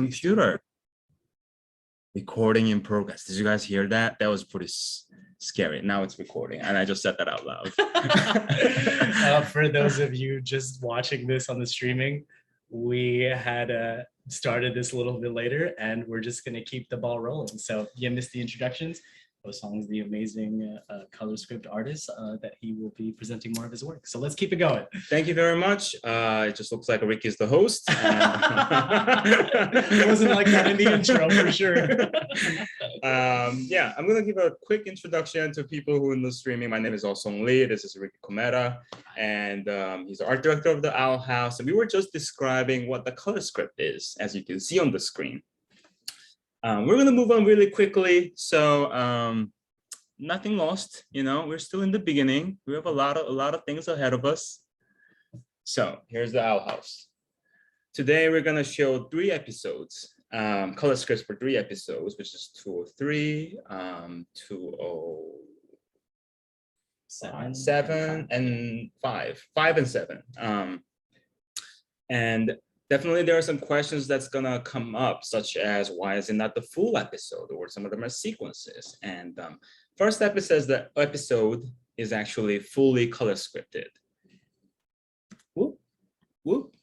computer. Recording in progress. Did you guys hear that? That was pretty scary. Now it's recording, and I just said that out loud. For those of you just watching this on the streaming, we had started this a little bit later, and we're just going to keep the ball rolling. So you missed the introductions. Eusong is the amazing Colorscript artist that he will be presenting more of his work. So let's keep it going. Thank you very much. It just looks like Rick is the host. It wasn't like that in the intro for sure. Yeah, I'm going to give a quick introduction to people who are in the streaming. My name is Eusong Lee. This is Rick Kometa, and he's the art director of the Owl House. And we were just describing what the Colorscript is, as you can see on the screen. We're going to move on really quickly. So nothing lost, you know, we're still in the beginning. We have a lot of things ahead of us. So here's the Owl House. Today, we're going to show 3 episodes, color scripts for 3 episodes, which is 203, 207, and 5 and 7. And definitely, there are some questions that's gonna come up, such as why is it not the full episode, or some of them are sequences. And first episode says that episode is actually fully color scripted. Whoop, whoop.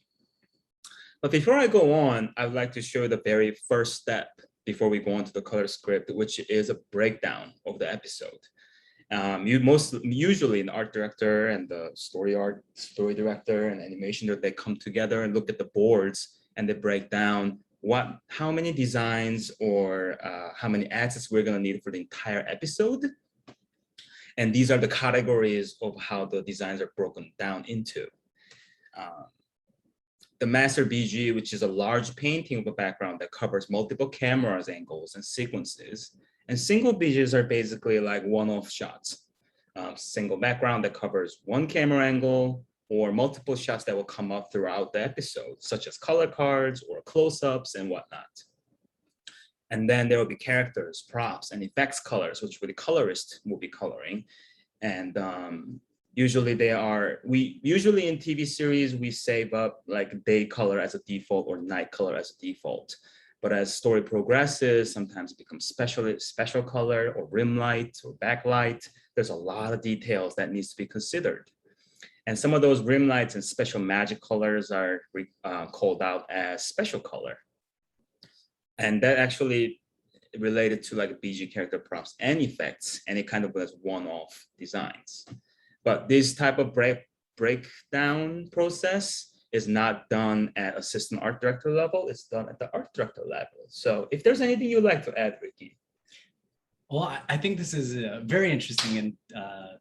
But before I go on, I would like to show you the very first step before we go on to the color script, which is a breakdown of the episode. Usually an art director and the story director and animation, they come together and look at the boards and they break down how many designs or how many assets we're going to need for the entire episode. And these are the categories of how the designs are broken down into. The master BG, which is a large painting of a background that covers multiple cameras, angles, and sequences. And single BGs are basically like one-off shots. Single background that covers one camera angle or multiple shots that will come up throughout the episode, such as color cards or close-ups and whatnot. And then there will be characters, props, and effects colors, which the colorist will be coloring. And usually in TV series, we save up like day color as a default or night color as a default. But as story progresses, sometimes it becomes special color or rim light or backlight. There's a lot of details that needs to be considered. And some of those rim lights and special magic colors are called out as special color. And that actually related to like BG character props and effects, and it kind of was one-off designs. But this type of breakdown process is not done at assistant art director level, it's done at the art director level. So if there's anything you'd like to add, Ricky. Well, I think this is a very interesting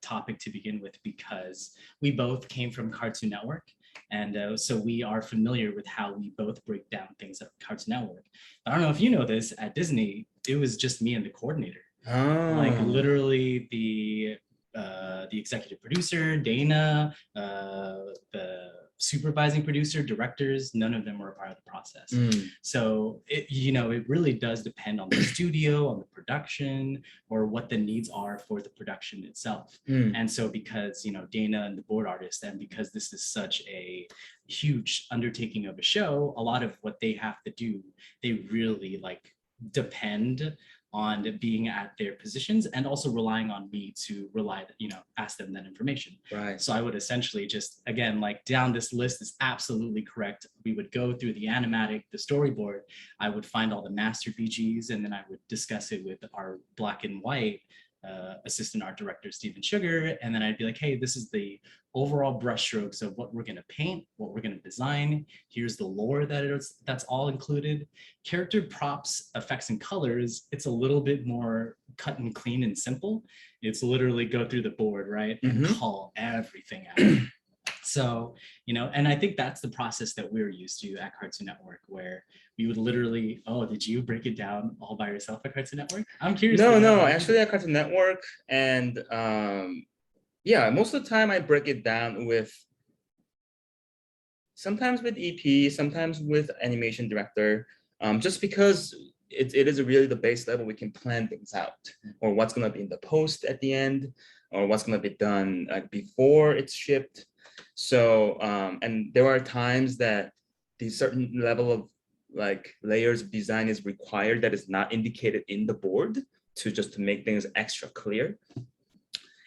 topic to begin with, because we both came from Cartoon Network. And so we are familiar with how we both break down things at Cartoon Network. I don't know if you know this, at Disney, it was just me and the coordinator. Oh. Like literally the executive producer, Dana, the supervising producer, directors, none of them were a part of the process. So it really does depend on the studio, on the production, or what the needs are for the production itself. And so because Dana and the board artist, and because this is such a huge undertaking of a show, a lot of what they have to do, they really depend on being at their positions, and also relying on me to ask them that information. Right. So I would essentially just, again, down this list is absolutely correct. We would go through the animatic, the storyboard. I would find all the master BGs, and then I would discuss it with our black and white assistant art director, Stephen Sugar. And then I'd be like, hey, this is the overall brushstrokes of what we're going to paint, what we're going to design. Here's the lore that's all included. Character props, effects, and colors, it's a little bit more cut and clean and simple. It's literally go through the board, right? And call everything out. So, and I think that's the process that we're used to at Cartoon Network, where we would literally, did you break it down all by yourself at Cartoon Network? I'm curious. No, actually at Cartoon Network, and yeah, most of the time I break it down sometimes with EP, sometimes with animation director, just because it is really the base level. We can plan things out, or what's going to be in the post at the end, or what's going to be done before it's shipped. So, and there are times that the certain level of like layers of design is required that is not indicated in the board to make things extra clear.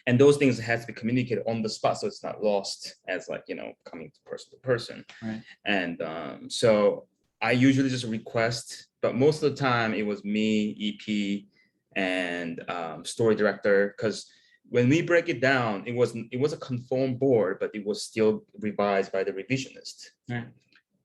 And those things has to be communicated on the spot, so it's not lost as like, coming to person. Right. And so I usually just request, but most of the time it was me, EP, and story director, because when we break it down, it was a conformed board, but it was still revised by the revisionist. Right.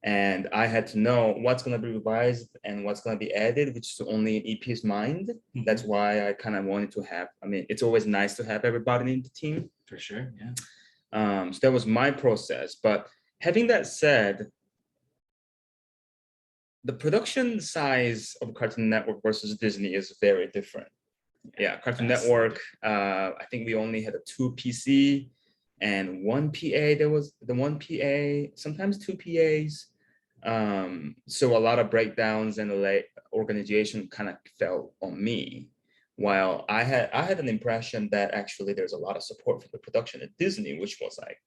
And I had to know what's going to be revised and what's going to be added, which is only in EP's mind. Mm-hmm. That's why I kind of wanted to have, it's always nice to have everybody in the team. For sure, yeah. So that was my process. But having that said, the production size of Cartoon Network versus Disney is very different. Yeah, Cartoon Network, I think we only had a 2 PC and 1 PA. There was the 1 PA, sometimes 2 PAs. So a lot of breakdowns and the organization kind of fell on me. While I had an impression that actually there's a lot of support for the production at Disney, which was like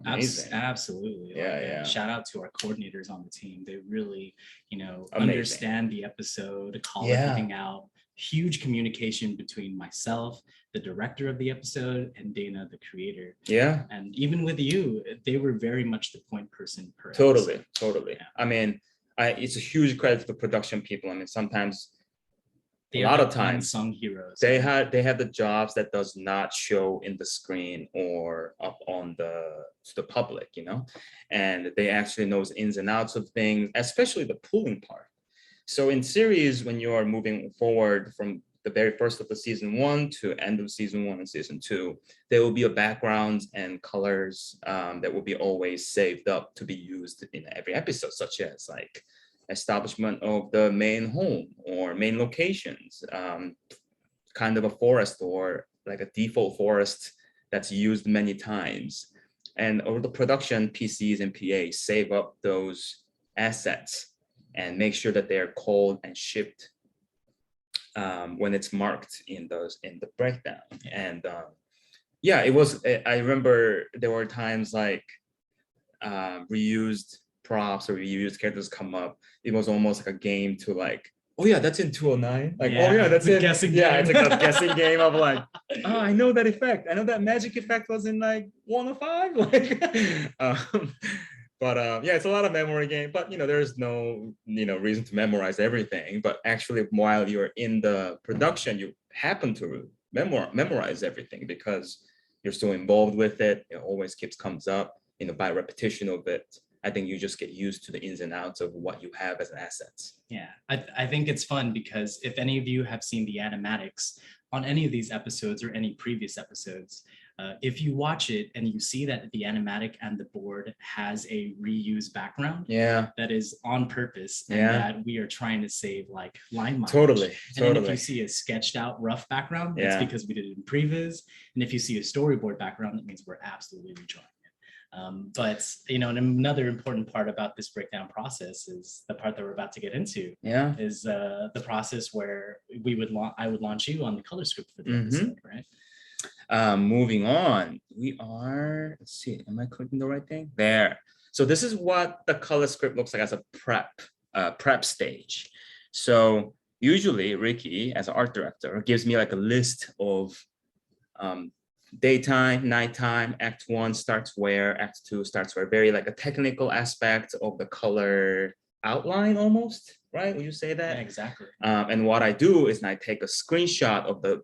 amazing. Absolutely. Yeah. Shout out to our coordinators on the team. They really, Amazing. understand the episode, call everything out. Huge communication between myself, the director of the episode, and Dana, the creator. Yeah. And even with you, they were very much the point person per Totally. episode. Totally. Yeah. It's a huge credit to the production people. Sometimes they a lot of times unsung heroes. They have the jobs that does not show in the screen or up on to the public, and they actually knows ins and outs of things, especially the pulling part. So in series, when you are moving forward from the very first of the season 1 to end of season 1 and season 2, there will be a backgrounds and colors that will be always saved up to be used in every episode, such as like establishment of the main home or main locations, kind of a forest or like a default forest that's used many times. And over the production, PCs and PAs save up those assets and make sure that they're called and shipped when it's marked in the breakdown. And it was, I remember there were times like reused props or reused characters come up. It was almost like a game to like, oh yeah, that's in 209. Like, oh yeah, that's it. Guessing yeah, game. it's like a guessing game of like, oh, I know that effect. I know that magic effect was in like 105. Like, but it's a lot of memory game. But there's no reason to memorize everything. But actually, while you're in the production, you happen to memorize everything because you're so involved with it. It always comes up. By repetition of it. I think you just get used to the ins and outs of what you have as assets. Yeah, I think it's fun because if any of you have seen the animatics on any of these episodes or any previous episodes, if you watch it and you see that the animatic and the board has a reused background, that is on purpose, and that we are trying to save like line mileage. Totally. Then if you see a sketched out rough background, that's because we did it in previs. And if you see a storyboard background, that means we're absolutely redrawing. But another important part about this breakdown process is the part that we're about to get into. Is the process where I would launch you on the color script for the episode, right? Moving on, we are. Let's see. Am I clicking the right thing? There. So this is what the color script looks like as a prep stage. So usually Ricky, as an art director, gives me like a list of daytime, nighttime, act 1 starts where, act 2 starts where, very like a technical aspect of the color outline almost, right? Would you say that? Yeah, exactly. And what I do is I take a screenshot of the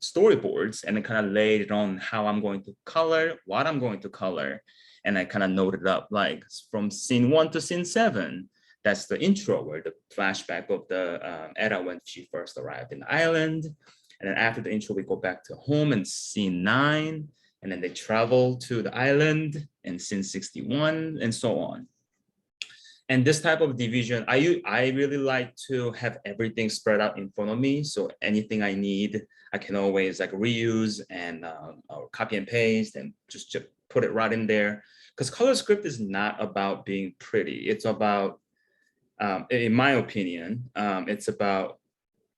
storyboards and then kind of lay it on how I'm going to color, what I'm going to color, and I kind of note it up, like from scene 1 to scene 7. That's the intro where the flashback of the Era when she first arrived in the island. And then after the intro, we go back to home and scene 9, and then they travel to the island and scene 61, and so on. And this type of division, I really like to have everything spread out in front of me. So anything I need, I can always like reuse and or copy and paste and just put it right in there. Because color script is not about being pretty. It's about, in my opinion, it's about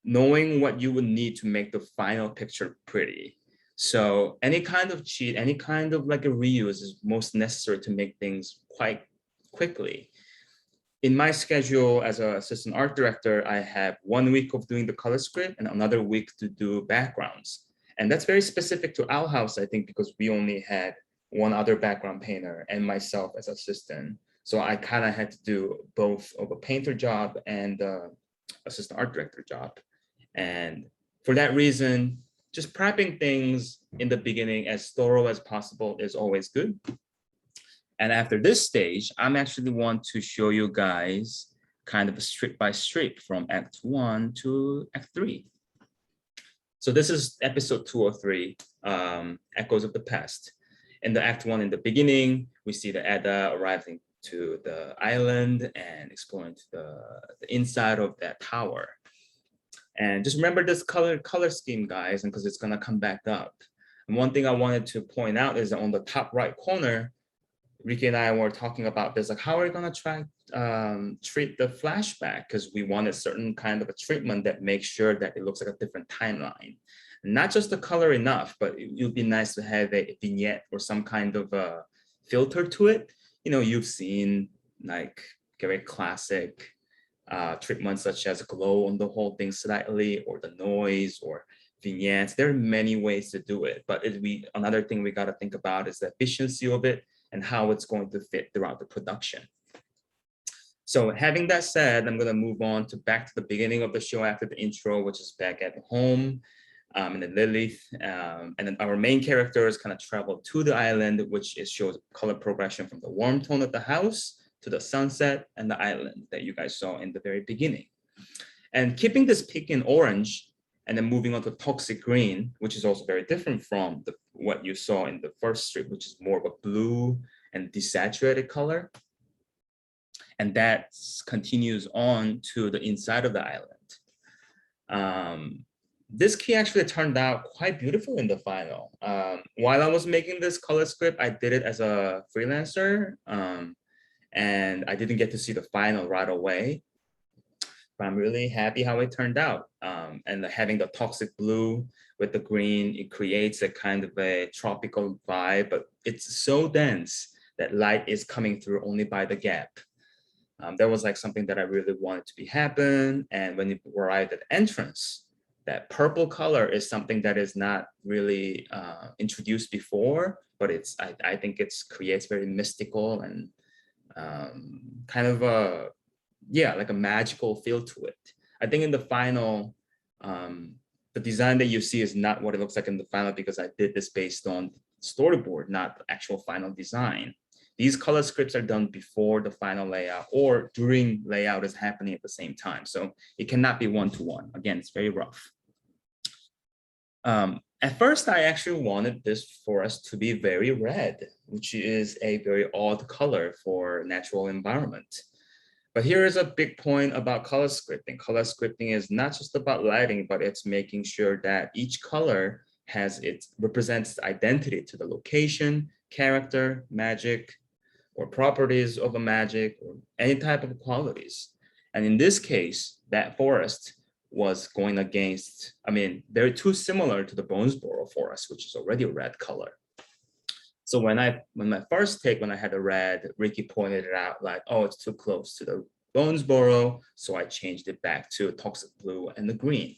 knowing what you would need to make the final picture pretty. So any kind of cheat, any kind of like a reuse is most necessary to make things quite quickly. in my schedule as an assistant art director, I have 1 week of doing the color script and another week to do backgrounds. And that's very specific to our house, I think, because we only had one other background painter and myself as assistant. So I kind of had to do both of a painter job and assistant art director job. And for that reason, just prepping things in the beginning as thorough as possible is always good. And after this stage, I'm actually want to show you guys kind of a strip by strip from Act 1 to Act 3. So this is episode 203, Echoes of the Past. In the Act 1, in the beginning, we see the Edda arriving to the island and exploring to the inside of that tower. And just remember this color scheme, guys, and because it's gonna come back up. And one thing I wanted to point out is that on the top right corner, Ricky and I were talking about this, like how are we gonna try treat the flashback? Because we wanted certain kind of a treatment that makes sure that it looks like a different timeline. Not just the color enough, but it would be nice to have a vignette or some kind of a filter to it. You know, you've seen like very classic treatments such as glow on the whole thing slightly, or the noise, or vignettes. There are many ways to do it, but another thing we got to think about is the efficiency of it and how it's going to fit throughout the production. So having that said, I'm going to move on to back to the beginning of the show after the intro, which is back at home. And then Lilith, and then our main characters kind of travel to the island, which shows color progression from the warm tone of the house to the sunset and the island that you guys saw in the very beginning. And keeping this peak in orange and then moving on to toxic green, which is also very different from what you saw in the first strip, which is more of a blue and desaturated color. And that continues on to the inside of the island. This key actually turned out quite beautiful in the final. While I was making this color script, I did it as a freelancer, and I didn't get to see the final right away. But I'm really happy how it turned out. And having the toxic blue with the green, it creates a kind of a tropical vibe, but it's so dense that light is coming through only by the gap. That was like something that I really wanted to be happen. And when it arrived at the entrance, that purple color is something that is not really introduced before, but I think it creates very mystical and kind of like a magical feel to it. I think in the final, the design that you see is not what it looks like in the final, because I did this based on storyboard, not the actual final design. These color scripts are done before the final layout or during layout is happening at the same time. So it cannot be one-to-one. Again, it's very rough. At first, I actually wanted this for us to be very red, which is a very odd color for natural environment. But here is a big point about color scripting. Color scripting is not just about lighting, but it's making sure that each color represents its identity to the location, character, magic, or properties of a magic, or any type of qualities. And in this case, that forest was going against, they're too similar to the Bonesboro forest, which is already a red color. So when my first take, when I had a red, Ricky pointed it out like, oh, it's too close to the Bonesboro. So I changed it back to toxic blue and the green.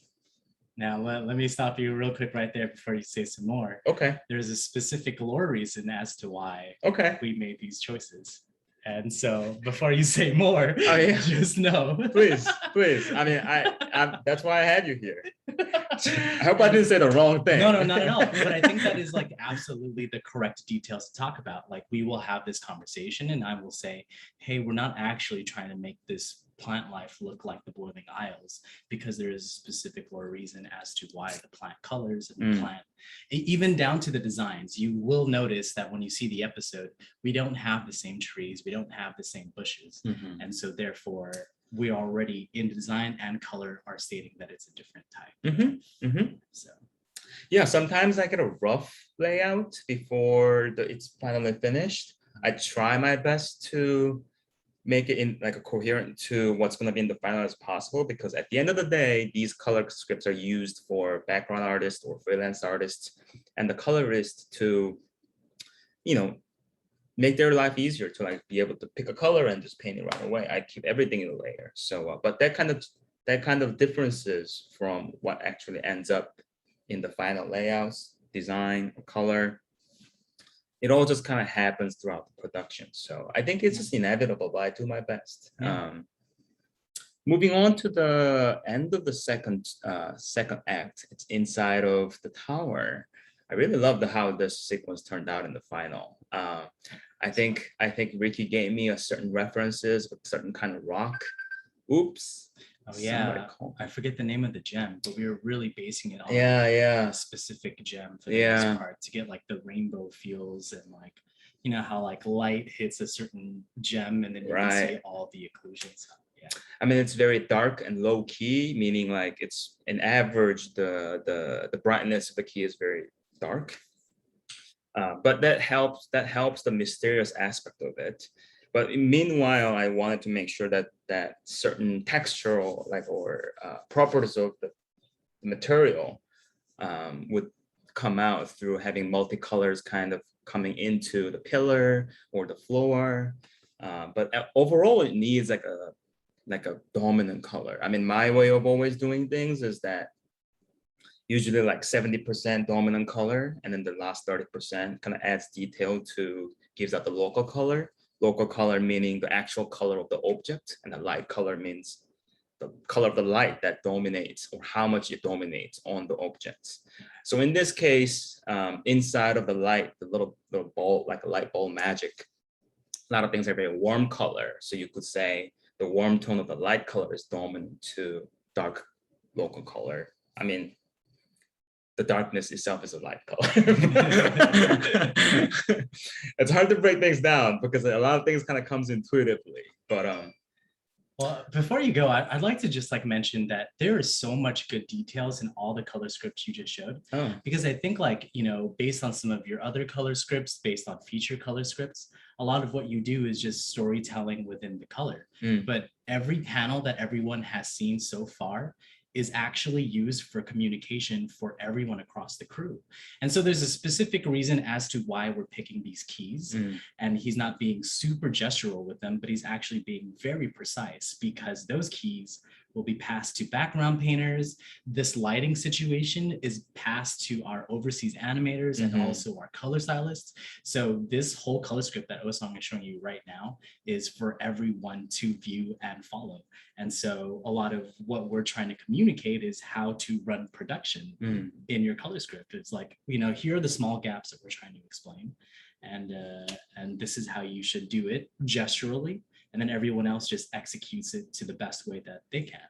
Now, let me stop you real quick right there before you say some more. Okay. There's a specific lore reason as to why we made these choices. And so before you say more, just know. Please. I that's why I had you here. I hope I didn't say the wrong thing. No, not at all. But I think that is like absolutely the correct details to talk about. Like we will have this conversation and I will say, hey, we're not actually trying to make this plant life look like the Boiling Isles, because there is a specific lore reason as to why the plant colors and the plant, even down to the designs. You will notice that when you see the episode, we don't have the same trees, we don't have the same bushes. And so therefore we already in design and color are stating that it's a different type. So yeah, sometimes I get a rough layout before it's finally finished. I try my best to make it in like a coherent to what's going to be in the final as possible, because at the end of the day, these color scripts are used for background artists or freelance artists and the colorist to, make their life easier to like be able to pick a color and just paint it right away. I keep everything in a layer. So, but that kind of differences from what actually ends up in the final layouts, design, or color. It all just kind of happens throughout the production. So I think it's just inevitable, but I do my best. Yeah. Moving on to the end of the second act, it's inside of the tower. I really love how this sequence turned out in the final. I think Ricky gave me a certain references with certain kind of rock. Oops. Oh yeah, I forget the name of the gem, but we were really basing it on a specific gem for the most part to get like the rainbow feels and like, you know, how like light hits a certain gem and then you can see all the occlusions. Yeah. I mean, it's very dark and low key, meaning like it's an average, the brightness of the key is very dark. But that helps the mysterious aspect of it. But meanwhile, I wanted to make sure that certain textural or properties of the material would come out through having multicolors kind of coming into the pillar or the floor. But overall, it needs like a dominant color. I mean, my way of always doing things is that usually like 70% dominant color, and then the last 30% kind of adds detail gives out the local color. Local color meaning the actual color of the object, and the light color means the color of the light that dominates or how much it dominates on the objects. So in this case, inside of the light, the little ball, like a light bulb magic, a lot of things are very warm color. So you could say the warm tone of the light color is dominant to dark local color. I mean, the darkness itself is a light color. It's hard to break things down because a lot of things kind of comes intuitively. But well, before you go, I'd like to just like mention that there is so much good details in all the color scripts you just showed. Because I think like, you know, based on some of your other color scripts, based on feature color scripts, a lot of what you do is just storytelling within the color. But every panel that everyone has seen so far is actually used for communication for everyone across the crew. And so there's a specific reason as to why we're picking these keys. And he's not being super gestural with them, but he's actually being very precise because those keys will be passed to background painters. This lighting situation is passed to our overseas animators and also our color stylists. So this whole color script that Eusong is showing you right now is for everyone to view and follow. And so a lot of what we're trying to communicate is how to run production in your color script. It's like, you know, here are the small gaps that we're trying to explain. And this is how you should do it gesturally. And then everyone else just executes it to the best way that they can.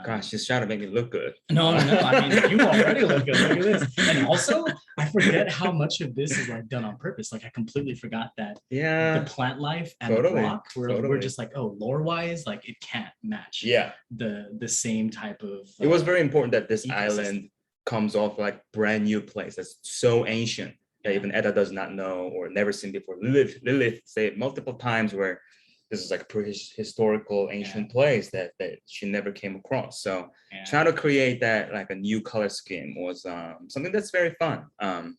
Gosh, just trying to make it look good. No. I mean, you already look good. Look at this. And also, I forget how much of this is like done on purpose. Like I completely forgot that the plant life and the rock, we're just like, oh, lore-wise, like it can't match the same type of. It was very important that this island comes off like brand new place that's so ancient that even Edda does not know or never seen before. Lilith say it multiple times where this is like a prehistorical ancient place that she never came across. So trying to create that like a new color scheme was something that's very fun. And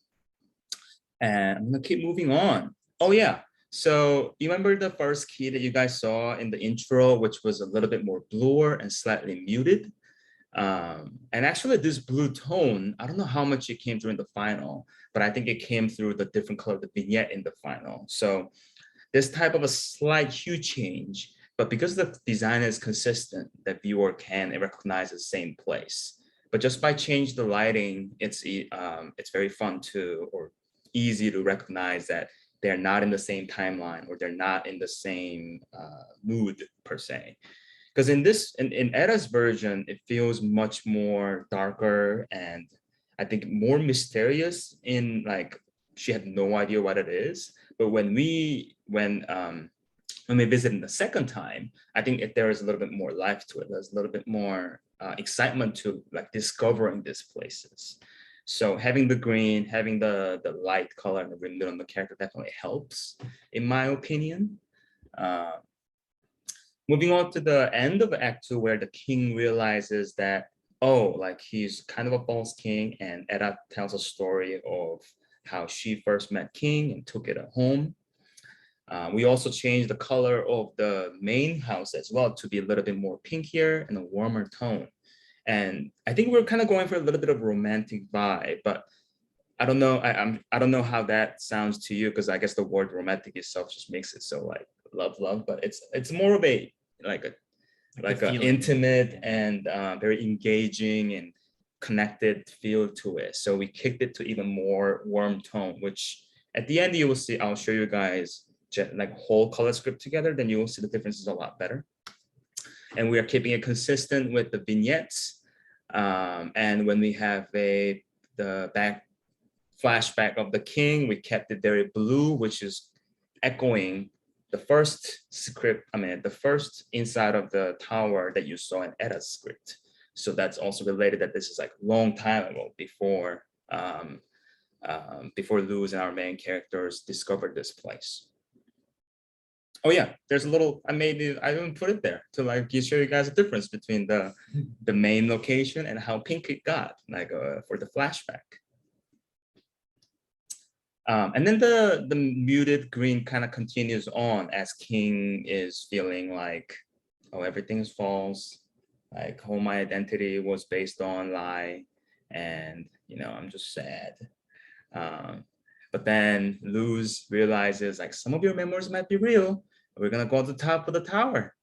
I'm gonna keep moving on. Oh yeah, so you remember the first key that you guys saw in the intro, which was a little bit more bluer and slightly muted. And actually this blue tone, I don't know how much it came during the final, but I think it came through the different color of the vignette in the final. So this type of a slight hue change, but because the design is consistent, the viewer can recognize the same place. But just by changing the lighting, it's very fun or easy to recognize that they're not in the same timeline or they're not in the same mood per se. Because in Edda's version, it feels much more darker and I think more mysterious in like she had no idea what it is. But when we visited the second time, I think there is a little bit more life to it. There's a little bit more excitement to like discovering these places. So having the green, having the light color and the middle on the character definitely helps, in my opinion. Moving on to the end of Act 2, where the king realizes that, oh, like he's kind of a false king, and Edda tells a story of how she first met King and took it at home. We also changed the color of the main house as well to be a little bit more pinkier and a warmer tone. And I think we're kind of going for a little bit of romantic vibe, but I don't know. I don't know how that sounds to you, because I guess the word romantic itself just makes it so like love, but it's more of a like a intimate and very engaging and connected feel to it. So we kicked it to even more warm tone, which at the end you will see. I'll show you guys like whole color script together, then you will see the differences a lot better. And we are keeping it consistent with the vignettes. And when we have the back flashback of the king, we kept it very blue, which is echoing the first script, the first inside of the tower that you saw in Edda's script. So that's also related that this is like a long time ago before Luz and our main characters discovered this place. Oh yeah, there's a little, I didn't put it there to like show you guys the difference between the main location and how pink it got, like for the flashback. And then the muted green kind of continues on as King is feeling like, oh, everything is false. Like, oh, my identity was based on lie. And, I'm just sad. But then Luz realizes like some of your memories might be real. We're going to go to the top of the tower.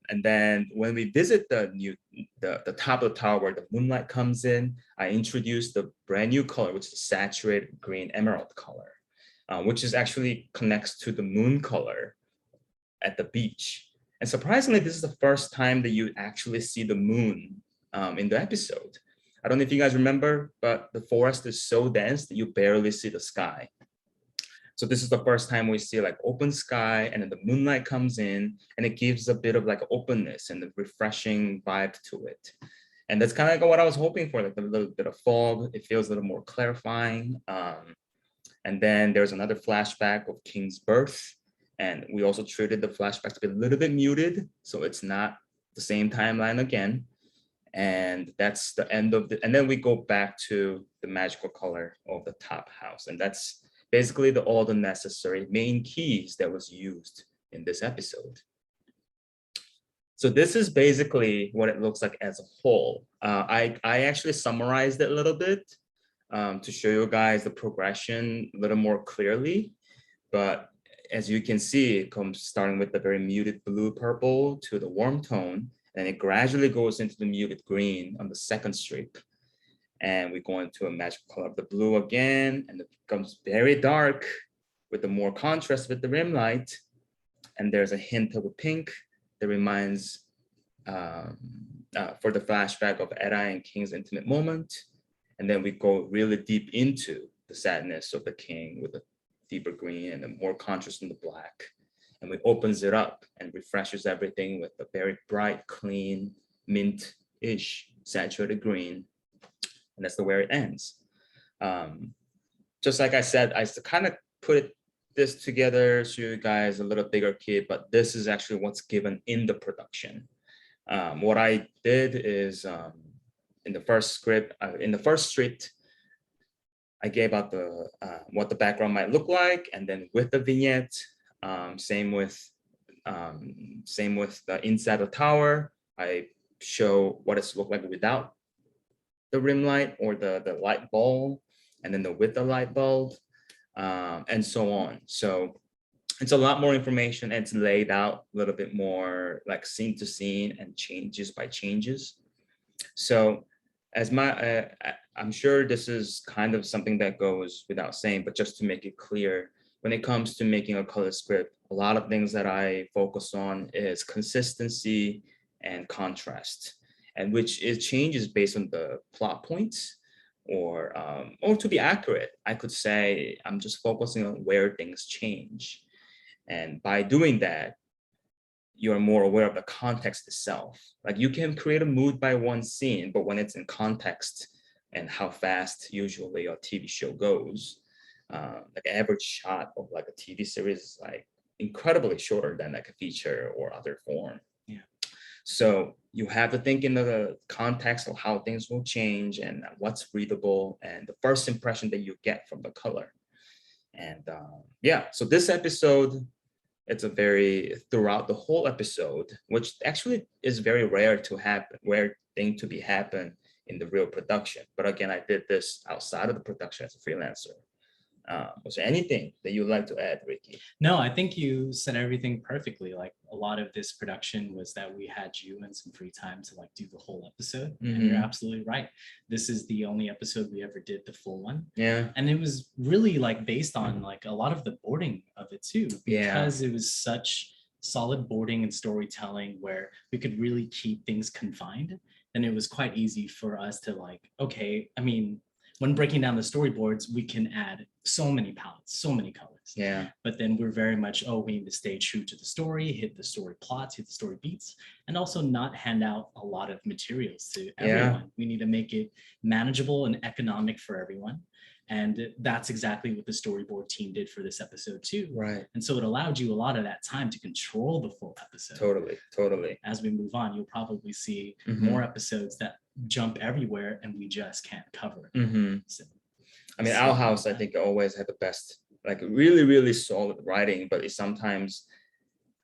And then when we visit the top of the tower where the moonlight comes in, I introduced the brand new color, which is saturated green emerald color, which is actually connects to the moon color at the beach. And surprisingly, this is the first time that you actually see the moon in the episode. I don't know if you guys remember, but the forest is so dense that you barely see the sky. So this is the first time we see like open sky, and then the moonlight comes in and it gives a bit of like openness and a refreshing vibe to it. And that's kind of like what I was hoping for, like a little bit of fog. It feels a little more clarifying. And then there's another flashback of King's birth. And we also treated the flashback to be a little bit muted, so it's not the same timeline again. And that's the end of and then we go back to the magical color of the top house. And that's basically all the necessary main keys that was used in this episode. So this is basically what it looks like as a whole. I actually summarized it a little bit to show you guys the progression a little more clearly. But as you can see, it comes starting with the very muted blue purple to the warm tone, and it gradually goes into the muted green on the second strip. And we go into a magical color of the blue again, and it becomes very dark with the more contrast with the rim light. And there's a hint of a pink that reminds for the flashback of Edda and King's intimate moment. And then we go really deep into the sadness of the King with a deeper green and a more contrast in the black. And it opens it up and refreshes everything with a very bright, clean, mint-ish saturated green. And that's the way it ends. Just like I said, I kind of put this together so you guys a little bigger kid, but this is actually what's given in the production. What I did is in the first script, in the first street, I gave out the what the background might look like, and then with the vignette, same with the inside the tower, I show what it's looked like without the rim light or the light bulb, and then with the light bulb, and so on. So it's a lot more information, and it's laid out a little bit more like scene to scene and changes by changes. So as I'm sure this is kind of something that goes without saying, but just to make it clear, when it comes to making a color script, a lot of things that I focus on is consistency and contrast, and which it changes based on the plot points, or to be accurate, I could say I'm just focusing on where things change. And by doing that, you're more aware of the context itself. Like you can create a mood by one scene, but when it's in context and how fast usually a TV show goes, like an average shot of like a TV series is like incredibly shorter than like a feature or other form. Yeah. So you have to think in the context of how things will change and what's readable and the first impression that you get from the color. And yeah, so this episode, it's a very throughout the whole episode, which actually is very rare to happen, rare thing to be happen in the real production. But again, I did this outside of the production as a freelancer. Was there anything that you'd like to add, Ricky? No, I think you said everything perfectly. Like a lot of this production was that we had you and some free time to like do the whole episode. And you're absolutely right. This is the only episode we ever did the full one. Yeah. And it was really like based on like a lot of the boarding of it too, because it was such solid boarding and storytelling where we could really keep things confined. And it was quite easy for us to like, okay, I mean, when breaking down the storyboards, we can add so many palettes, so many colors. Yeah. But then we're very much, oh, we need to stay true to the story, hit the story plots, hit the story beats, and also not hand out a lot of materials to everyone. We need to make it manageable and economic for everyone. And that's exactly what the storyboard team did for this episode too. Right. And so it allowed you a lot of that time to control the full episode. Totally. As we move on, you'll probably see more episodes that jump everywhere and we just can't cover. So, I mean, Our House, I think, always had the best, like really solid writing, but it's sometimes,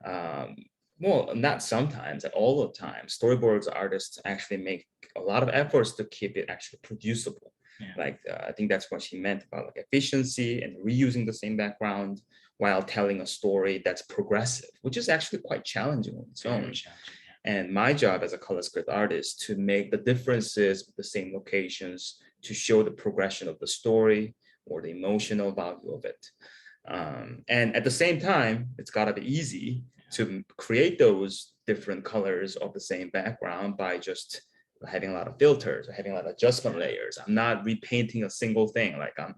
well, not sometimes, all the time, storyboards artists actually make a lot of efforts to keep it actually producible. Like, I think that's what she meant about like efficiency and reusing the same background while telling a story that's progressive, which is actually quite challenging on its own. And my job as a color script artist to make the differences with the same locations to show the progression of the story or the emotional value of it. And at the same time, it's got to be easy to create those different colors of the same background by just having a lot of filters or having a lot of adjustment layers. I'm not repainting a single thing. Like I'm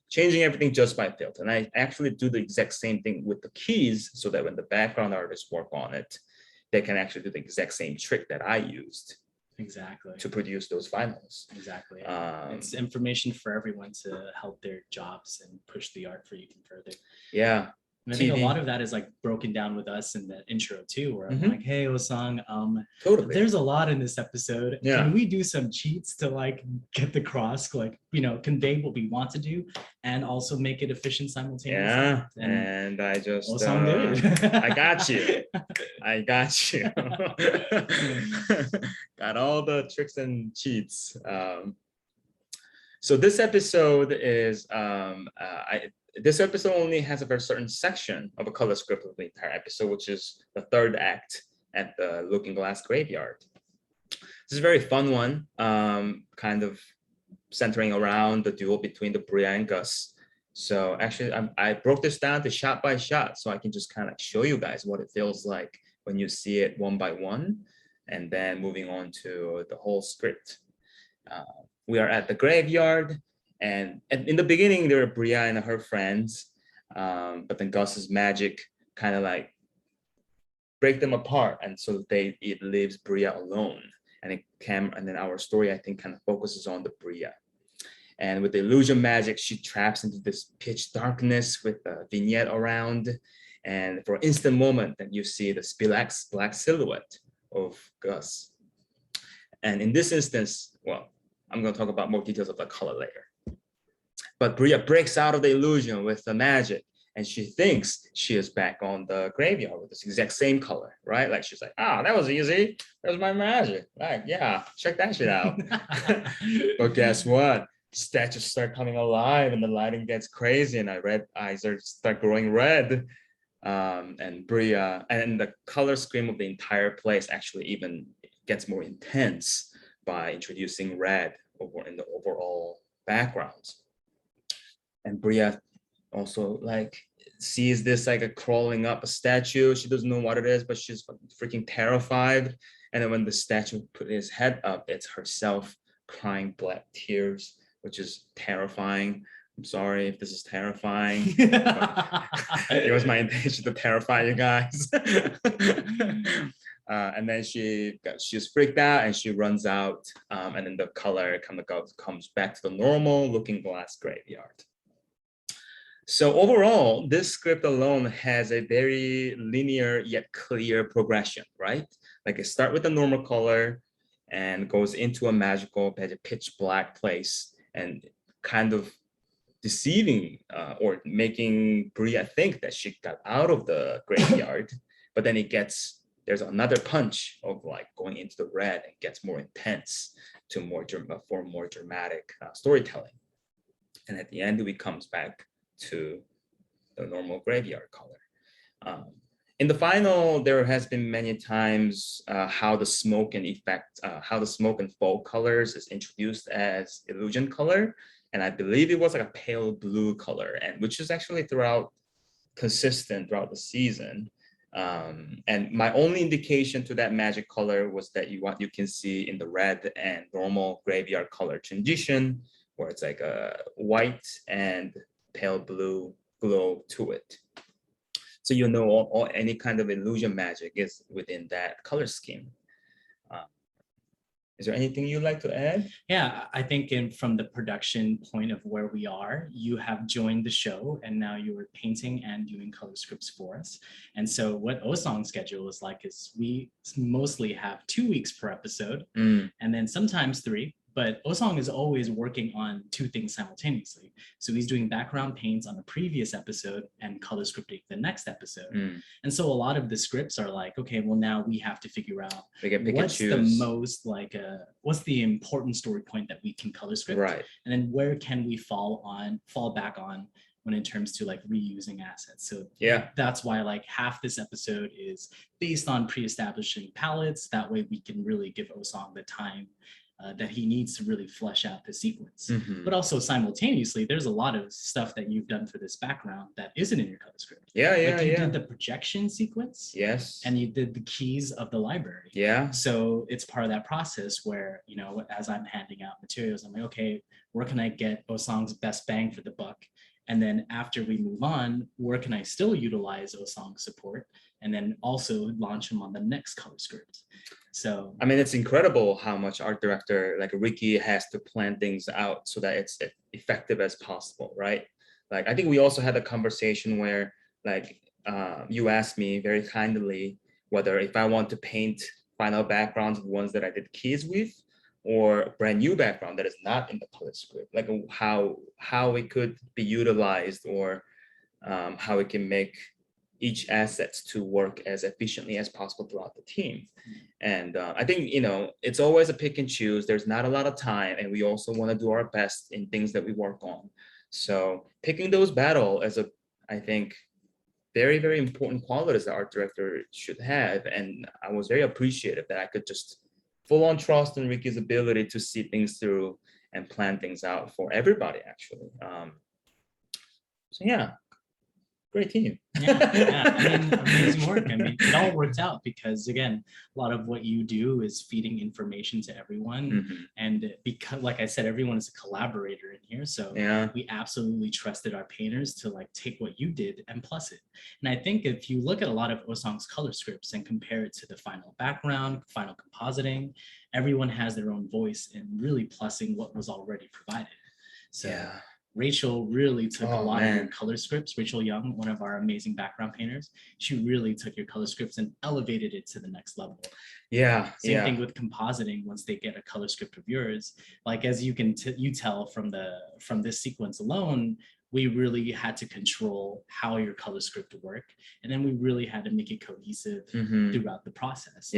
changing everything just by filter. And I actually do the exact same thing with the keys so that when the background artists work on it, they can actually do the exact same trick that I used to produce those finals. It's information for everyone to help their jobs and push the art for even further. And I think a lot of that is like broken down with us in the intro too, where I'm like, hey, Eusong, there's a lot in this episode. Can we do some cheats to like get the cross, like, you know, convey what we want to do and also make it efficient simultaneously? And I just, Eusong did it. I got you. Got all the tricks and cheats. So this episode is, this episode only has a very certain section of a color script of the entire episode, which is the third act at the Looking Glass Graveyard. This is a very fun one, kind of centering around the duel between the Bria and Gus. So actually, I broke this down to shot by shot, so I can just kind of show you guys what it feels like when you see it one by one, and then moving on to the whole script. We are at the graveyard. And in the beginning, there were Bria and her friends, but then Gus's magic kind of like break them apart, and so it leaves Bria alone. And then our story, I think, kind of focuses on the Bria. And with the illusion magic, she traps into this pitch darkness with a vignette around, and for an instant moment, that you see the black silhouette of Gus. And in this instance, well, I'm going to talk about more details of the color later. But Bria breaks out of the illusion with the magic, and she thinks she is back on the graveyard with this exact same color, right? Like she's like, that was easy. That was my magic. Like, yeah, check that shit out. But guess what? Statues start coming alive, and the lighting gets crazy, and my red eyes start growing red. And Bria, and the color scheme of the entire place actually even gets more intense by introducing red in the overall backgrounds. And Bria also like sees this like a crawling up a statue. She doesn't know what it is, but she's freaking terrified. And then when the statue put his head up, it's herself crying black tears, which is terrifying. I'm sorry if this is terrifying. It was my intention to terrify you guys. And then she's freaked out and she runs out. And then the color kind of comes back to the normal Looking Glass Graveyard. So overall, this script alone has a very linear yet clear progression, right? Like it starts with a normal color and goes into a magical pitch black place and kind of deceiving or making Bria think that she got out of the graveyard, but then there's another punch of like going into the red and gets more intense to for more dramatic storytelling. And at the end, it comes back to the normal graveyard color. In the final, there has been many times how the smoke and fog colors is introduced as illusion color. And I believe it was like a pale blue color, and which is actually consistent throughout the season. And my only indication to that magic color was that you can see in the red and normal graveyard color transition, where it's like a white and pale blue glow to it. So any kind of illusion magic is within that color scheme. Is there anything you'd like to add? Yeah, I think from the production point of where we are, you have joined the show and now you are painting and doing color scripts for us. And so what Eusong's schedule is like is we mostly have 2 weeks per episode and then sometimes 3. But Eusong is always working on 2 things simultaneously. So he's doing background paints on the previous episode and color scripting the next episode. And so a lot of the scripts are like, okay, well, now we have to figure out what's the most what's the important story point that we can color script, right? And then where can we fall back on when in terms to like reusing assets. So yeah, that's why like half this episode is based on pre-establishing palettes. That way we can really give Eusong the time that he needs to really flesh out the sequence. But also simultaneously, there's a lot of stuff that you've done for this background that isn't in your color script. Yeah, like you did the projection sequence. Yes. And you did the keys of the library. Yeah. So it's part of that process where, as I'm handing out materials, I'm like, okay, where can I get Eusong's best bang for the buck? And then after we move on, where can I still utilize Eusong's support? And then also launch him on the next color script. So I mean, it's incredible how much art director like Ricky has to plan things out so that it's effective as possible, right? Like I think we also had a conversation where like you asked me very kindly whether if I want to paint final backgrounds of ones that I did keys with, or a brand new background that is not in the color script, like how it could be utilized, or how it can make each assets to work as efficiently as possible throughout the team. And I think, it's always a pick and choose. There's not a lot of time, and we also want to do our best in things that we work on. So picking those battle as I think, very, very important qualities that art director should have. And I was very appreciative that I could just full on trust in Ricky's ability to see things through and plan things out for everybody, actually. So yeah. Great team. Yeah. I mean, amazing work. I mean, it all worked out because, again, a lot of what you do is feeding information to everyone. And because, like I said, everyone is a collaborator in here. So we absolutely trusted our painters to like take what you did and plus it. And I think if you look at a lot of Eusong's color scripts and compare it to the final background, final compositing, everyone has their own voice in really plussing what was already provided. So Rachel really took a lot of your color scripts. Rachel Young, one of our amazing background painters, she really took your color scripts and elevated it to the next level. Same thing with compositing. Once they get a color script of yours, like as you can you tell from this sequence alone, we really had to control how your color script worked, and then we really had to make it cohesive throughout the process.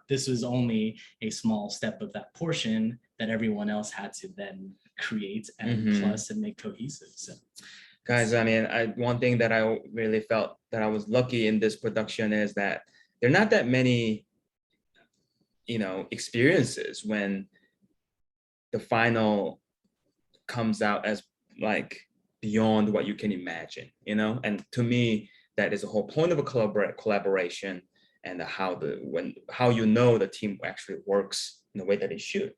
This was only a small step of that portion that everyone else had to then create and plus and make cohesive. So guys, I mean, one thing that I really felt that I was lucky in this production is that there are not that many experiences when the final comes out as like beyond what you can imagine, and to me that is the whole point of a collaboration, and how the team actually works in the way that it should,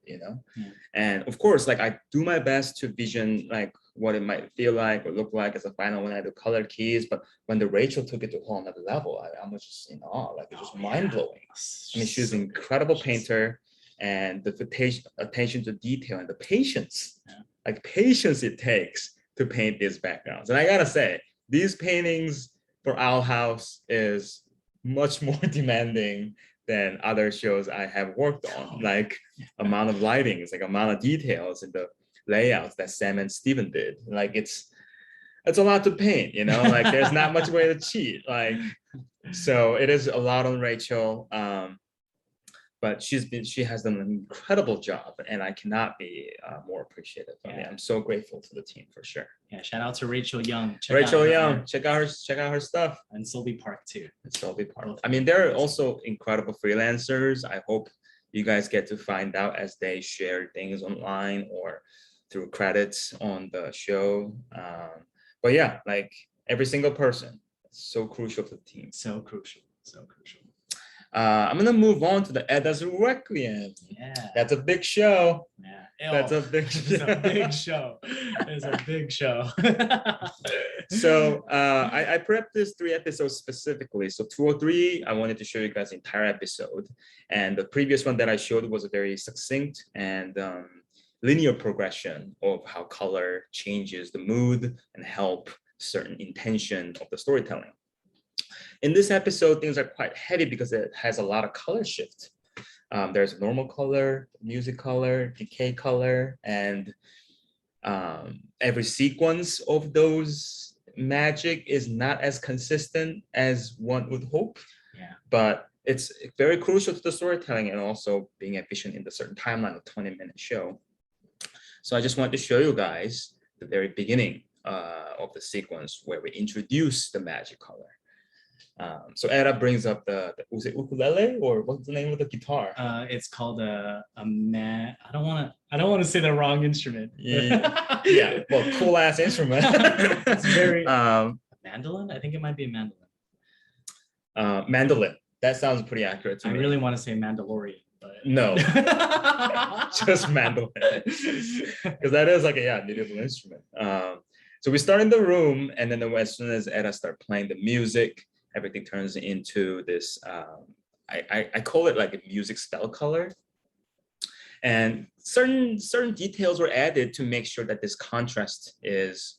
and of course, like I do my best to vision like what it might feel like or look like as a final when I do color keys, but when the Rachel took it to a whole another level, I was just in awe. Like it's just mind-blowing. I mean, she's an incredible painter, and the attention to detail and the patience, like patience it takes to paint these backgrounds. And I gotta say, these paintings for Owl House is much more demanding than other shows I have worked on, like amount of lightings, like amount of details in the layouts that Sam and Steven did. Like it's it's a lot to paint, you know, like there's not much way to cheat. Like, so it is a lot on Rachel. But she has done an incredible job, and I cannot be more appreciative. I mean, I'm so grateful to the team for sure. Yeah, shout out to Rachel Young. Rachel Young, check out her stuff. And Sylvie Park too. I mean, they're also incredible freelancers. I hope you guys get to find out as they share things online or through credits on the show. But yeah, like every single person, so crucial to the team. So crucial. I'm gonna move on to the Edda's Requiem. Yeah, that's a big show. Yeah, that's a big show. It's a big show. So I prepped this 3 episodes specifically. So 2 or 3, I wanted to show you guys the entire episode, and the previous one that I showed was a very succinct and linear progression of how color changes the mood and help certain intention of the storytelling. In this episode, things are quite heavy because it has a lot of color shift. There's normal color, music color, decay color, and every sequence of those magic is not as consistent as one would hope. Yeah. But it's very crucial to the storytelling and also being efficient in the certain timeline of 20-minute show. So I just want to show you guys the very beginning of the sequence where we introduce the magic color. So Edda brings up was it ukulele, or what's the name of the guitar? It's called I don't want to say the wrong instrument. Yeah, well, cool ass instrument. It's very mandolin. I think it might be a mandolin. Mandolin. That sounds pretty accurate to me. I really want to say Mandalorian, but no, just mandolin, because that is like a medieval instrument. So we start in the room, and then as soon as Edda start playing the music, everything turns into this, I call it like a music spell color. And certain details were added to make sure that this contrast is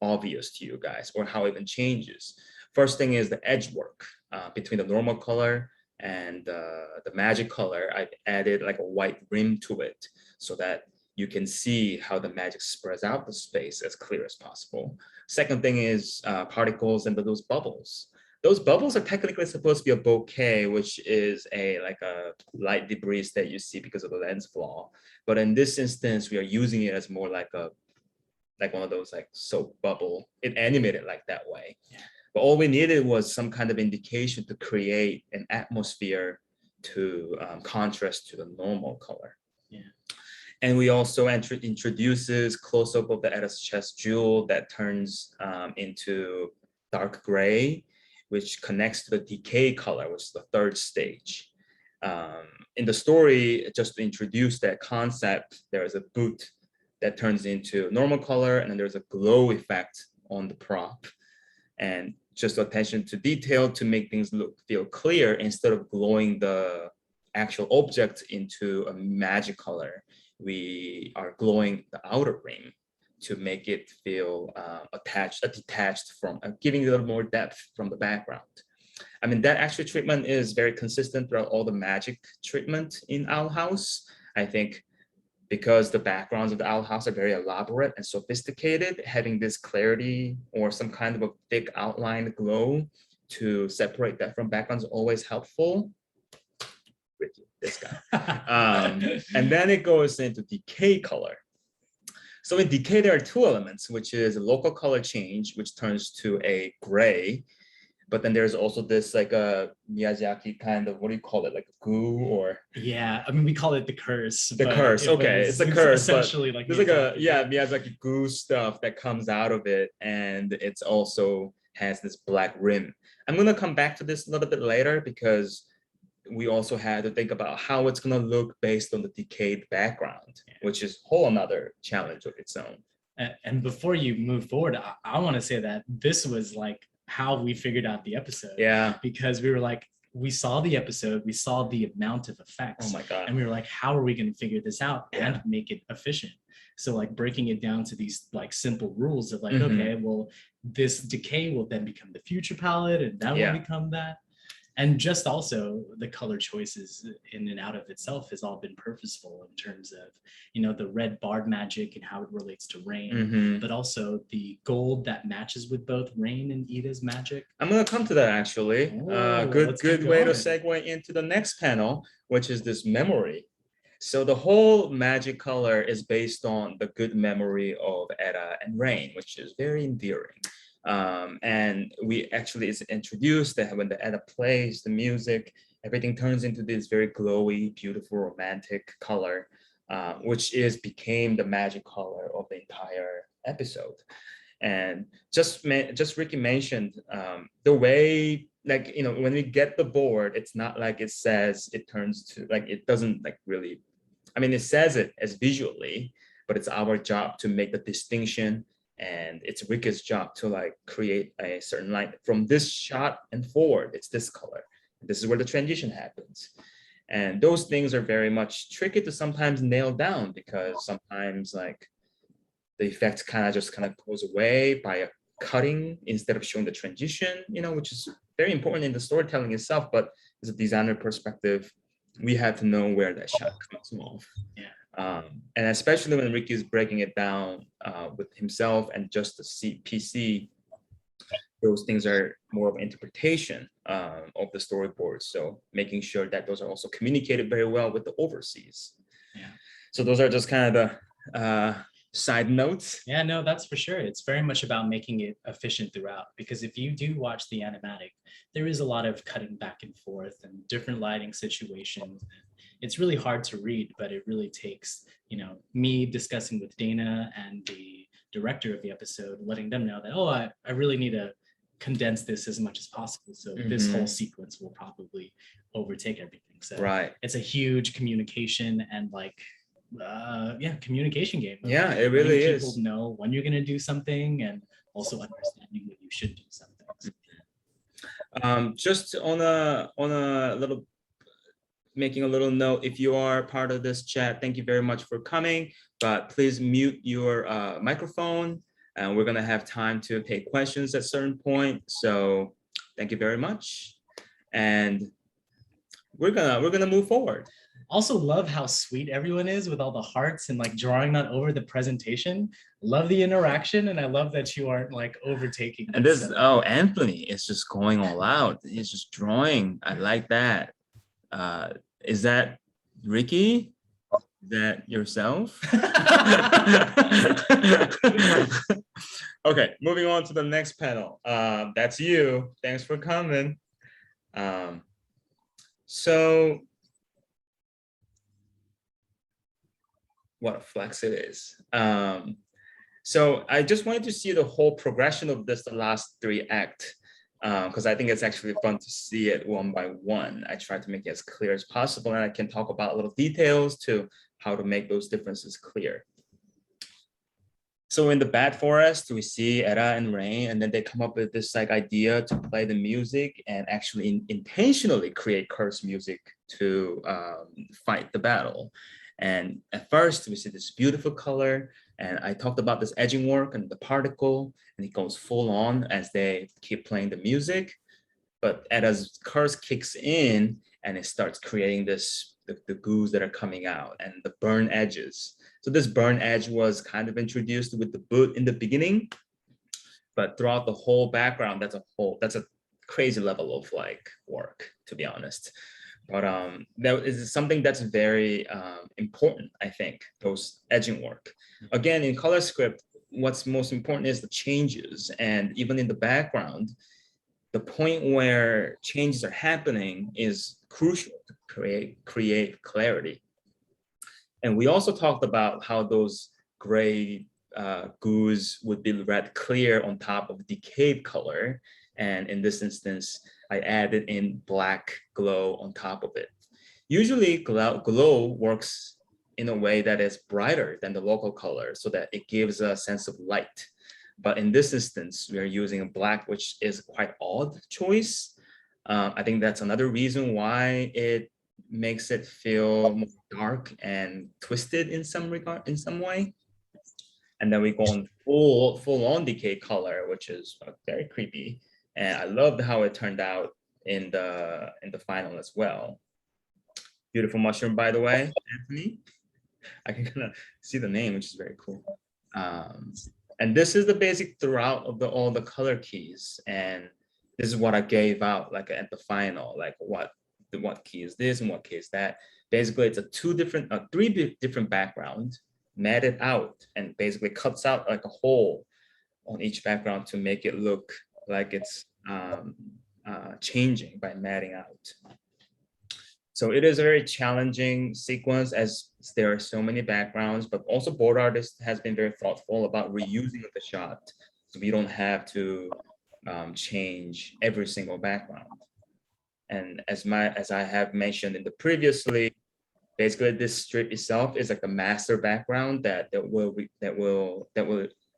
obvious to you guys, or how it even changes. First thing is the edge work between the normal color and the magic color. I added like a white rim to it so that you can see how the magic spreads out the space as clear as possible. Second thing is particles and those bubbles. Those bubbles are technically supposed to be a bouquet, which is like a light debris that you see because of the lens flaw. But in this instance, we are using it as more like one of those like soap bubble. It animated like that way. Yeah. But all we needed was some kind of indication to create an atmosphere to contrast to the normal color. Yeah. And we also introduces close-up of the Edda's chest jewel that turns into dark gray, which connects to the decay color, which is the third stage. In the story, just to introduce that concept, there is a boot that turns into normal color, and then there's a glow effect on the prop. And just attention to detail to make things feel clear, instead of glowing the actual object into a magic color, we are glowing the outer ring to make it feel detached from, giving it a little more depth from the background. I mean, that actual treatment is very consistent throughout all the magic treatment in Owl House. I think because the backgrounds of the Owl House are very elaborate and sophisticated, having this clarity or some kind of a thick outline glow to separate that from background is always helpful. Ricky, this guy. And then it goes into decay color. So in decay, there are 2 elements, which is a local color change, which turns to a gray. But then there's also this like a Miyazaki kind of, what do you call it? Like a goo or? Yeah, I mean, we call it the curse. The curse, okay, it's the curse. Essentially like there's like Miyazaki goo stuff that comes out of it. And it's also has this black rim. I'm gonna come back to this a little bit later because we also had to think about how it's going to look based on the decayed background, which is a whole another challenge of its own. And before you move forward, I want to say that this was like how we figured out the episode. Yeah. Because we were like, we saw the episode, we saw the amount of effects. Oh my God. And we were like, how are we going to figure this out and make it efficient? So like breaking it down to these like simple rules of like, okay, well, this decay will then become the future palette and that will become that. And just also the color choices in and out of itself has all been purposeful in terms of, the red barred magic and how it relates to rain, Mhm. but also the gold that matches with both Rain and Ida's magic. I'm gonna come to that actually. Oh, Good let's keep good way to going. segue into the next panel, which is this memory. So the whole magic color is based on the good memory of Etta and Rain, which is very endearing. And we actually is introduced that when the Etta plays the music, everything turns into this very glowy, beautiful, romantic color, which is became the magic color of the entire episode. And just Ricky mentioned the way, like, when we get the board, it's not like it says it turns to, like, it doesn't like really, I mean, it says it as visually, but it's our job to make the distinction, and it's Ricky's job to like create a certain line from this shot and forward. It's this color. This is where the transition happens. And those things are very much tricky to sometimes nail down, because sometimes like the effect kind of goes away by a cutting instead of showing the transition, which is very important in the storytelling itself. But as a designer perspective, we have to know where that shot comes off. Yeah. And especially when Ricky is breaking it down with himself and just the PC, those things are more of an interpretation of the storyboard. So making sure that those are also communicated very well with the overseas. Yeah. So those are just kind of the side notes. Yeah, no, that's for sure. It's very much about making it efficient throughout, because if you do watch the animatic, there is a lot of cutting back and forth and different lighting situations. It's really hard to read, but it really takes, me discussing with Dana and the director of the episode, letting them know that, oh, I really need to condense this as much as possible. So this whole sequence will probably overtake everything. So Right. It's a huge communication and communication game. Yeah, it really is. People know when you're going to do something, and also understanding when you should do something. Just on a little, making a little note, if you are part of this chat, thank you very much for coming, but please mute your microphone, and we're gonna have time to take questions at certain point. So thank you very much, and we're gonna move forward. Also love how sweet everyone is with all the hearts and like drawing that over the presentation. Love the interaction, and I love that you aren't like overtaking. And this, Anthony is just going all out. He's just drawing. I like that. Is that Ricky? Is that yourself? Okay, moving on to the next panel. That's you. Thanks for coming. So what a flex it is. So I just wanted to see the whole progression of this, the last 3 acts, because I think it's actually fun to see it one by one. I try to make it as clear as possible, and I can talk about little details to how to make those differences clear. So in the Bad Forest, we see Etta and Rain, and then they come up with this like idea to play the music and actually intentionally create cursed music to fight the battle. And at first, we see this beautiful color, and I talked about this edging work and the particle, and it goes full on as they keep playing the music. But as curse kicks in, and it starts creating this, the goos that are coming out and the burn edges. So this burn edge was kind of introduced with the boot in the beginning, but throughout the whole background, that's a crazy level of like work, to be honest. But that is something that's very important, I think, those edging work. Again, in Colorscript, what's most important is the changes. And even in the background, the point where changes are happening is crucial to create clarity. And we also talked about how those gray goos would be red clear on top of decayed color. And in this instance, I added in black glow on top of it. Usually glow works in a way that is brighter than the local color so that it gives a sense of light. But in this instance, we are using a black, which is quite odd choice. I think that's another reason why it makes it feel more dark and twisted in some regard, in some way. And then we go on full on decay color, which is very creepy. And I loved how it turned out in the final as well. Beautiful mushroom, by the way, Anthony. I can kind of see the name, which is very cool. And this is the basic throughout of all the color keys. And this is what I gave out like at the final, like what key is this and what key is that. Basically, it's three different backgrounds, matted out, and basically cuts out like a hole on each background to make it look like it's changing by matting out. So it is a very challenging sequence as there are so many backgrounds, but also board artist has been very thoughtful about reusing the shot. So we don't have to change every single background. And as I have mentioned in the previously, basically this strip itself is like a master background that will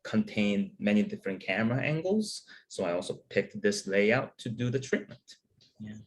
contain many different camera angles. So I also picked this layout to do the treatment. Yeah.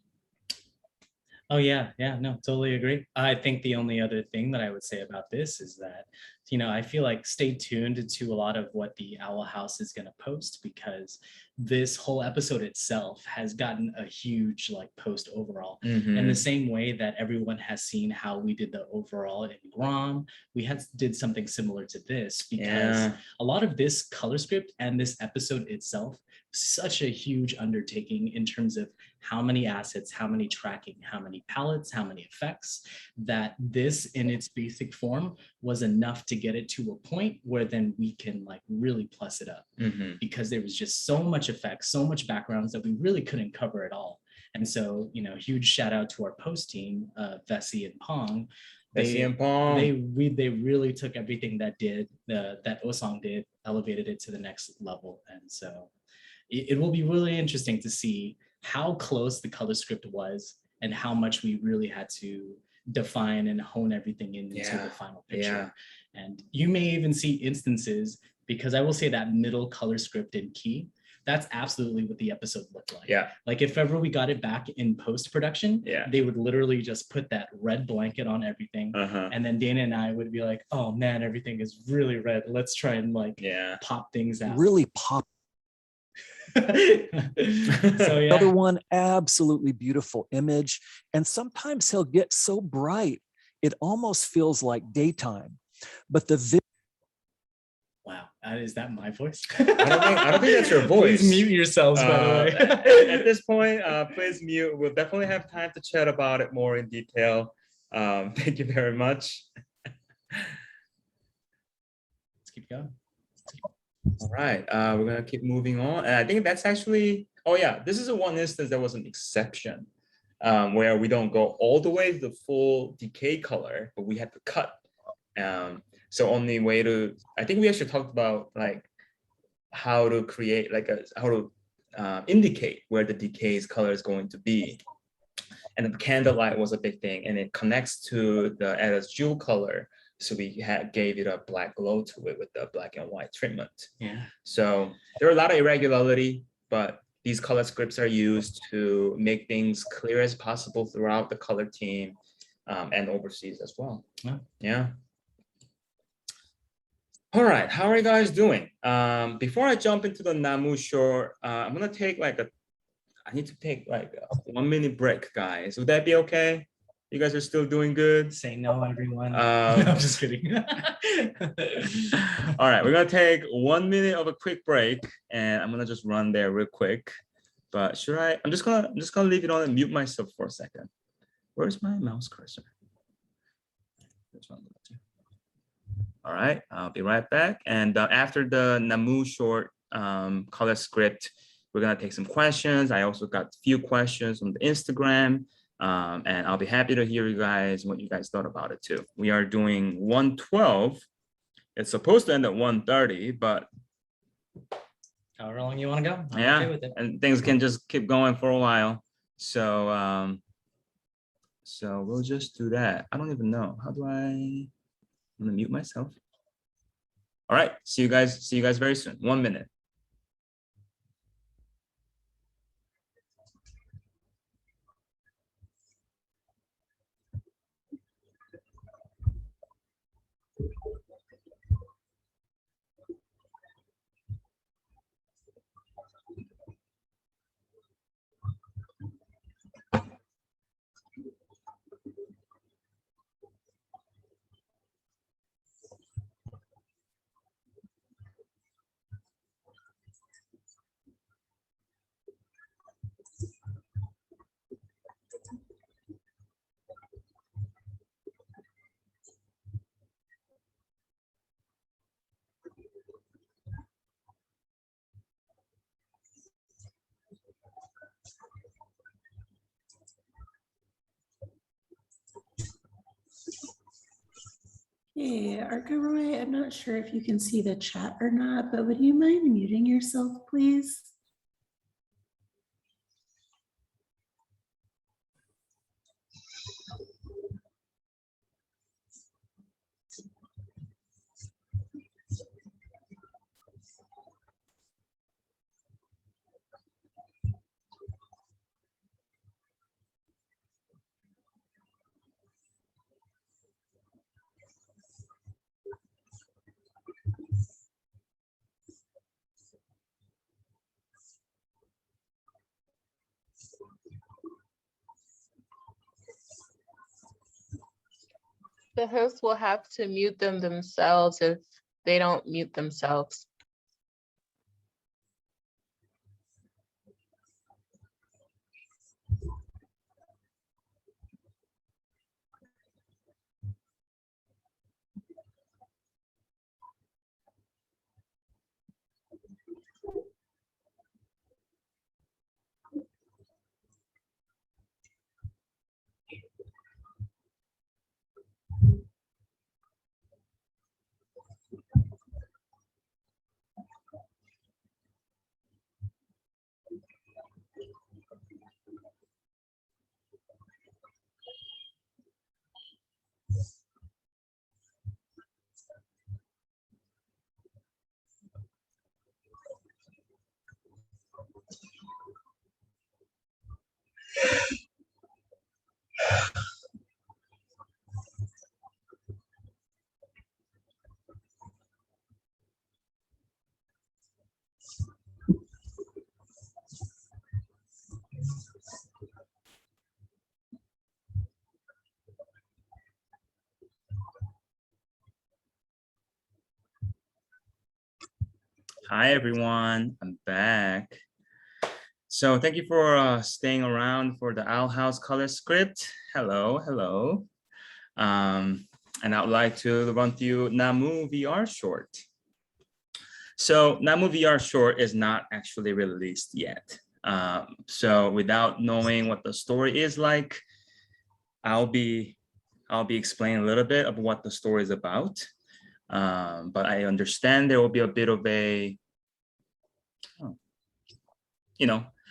Oh yeah, no, totally agree. I think the only other thing that I would say about this is that, you know, I feel like stay tuned to a lot of what the Owl House is going to post, because this whole episode itself has gotten a huge like post overall. In the same way that everyone has seen how we did the overall in Grom, we did something similar to this, because a lot of this color script and this episode itself, such a huge undertaking in terms of how many assets, how many tracking, how many palettes, how many effects, that this in its basic form was enough to get it to a point where then we can like really plus it up, because there was just so much effects, so much backgrounds that we really couldn't cover it all. And so, you know, huge shout out to our post team, Vessi and Pong. They really took everything that Eusong did, elevated it to the next level. And so it will be really interesting to see how close the color script was and how much we really had to define and hone everything into the final picture. And you may even see instances, because I will say that middle color script in key, that's absolutely what the episode looked like. Like if ever we got it back in post-production, they would literally just put that red blanket on everything. And then Dana and I would be like, oh man, everything is really red. Let's try and like pop things out. Really pop. So Another one, absolutely beautiful image. And sometimes he'll get so bright, it almost feels like daytime. But wow, is that my voice? I don't think that's your voice. Please mute yourselves, by the way. At this point, please mute. We'll definitely have time to chat about it more in detail. Thank you very much. Let's keep going. All right, we're gonna keep moving on. And I think that's actually, oh yeah, this is a one instance that was an exception, where we don't go all the way to the full decay color, but we have to cut. So only way to, I think we actually talked about like how to create like how to indicate where the decay's color is going to be. And the candlelight was a big thing, and it connects to the Eda's jewel color. So we gave it a black glow to it with the black and white treatment. So there are a lot of irregularity, but these color scripts are used to make things clear as possible throughout the color team and overseas as well. All right, how are you guys doing? Before I jump into the Namu short, I'm gonna take I need to take like a 1 minute break, guys. Would that be okay? You guys are still doing good? Say no, everyone. No, I'm just kidding. All right, we're gonna take 1 minute of a quick break, and I'm gonna just run there real quick. But should I? I'm just gonna leave it on and mute myself for a second. Where's my mouse cursor? All right, I'll be right back. And after the Namu short color script, we're gonna take some questions. I also got a few questions on the Instagram. And I'll be happy to hear you guys, what you guys thought about it too. We are doing 112. It's supposed to end at 1:30, but however long you want to go. I'm yeah, okay with it. and things can just keep going for a while. So so we'll just do that. I don't even know. How do I'm gonna mute myself. All right, see you guys very soon. 1 minute. Hey, Arkaroy, I'm not sure if you can see the chat or not, but would you mind muting yourself, please? The host will have to mute them themselves if they don't mute themselves. Hi, everyone. I'm back. So thank you for staying around for the Owl House color script. Hello, hello. And I would like to run through Namu VR short. So Namu VR short is not actually released yet. So without knowing what the story is like, I'll be explaining a little bit of what the story is about. But I understand there will be a bit of a,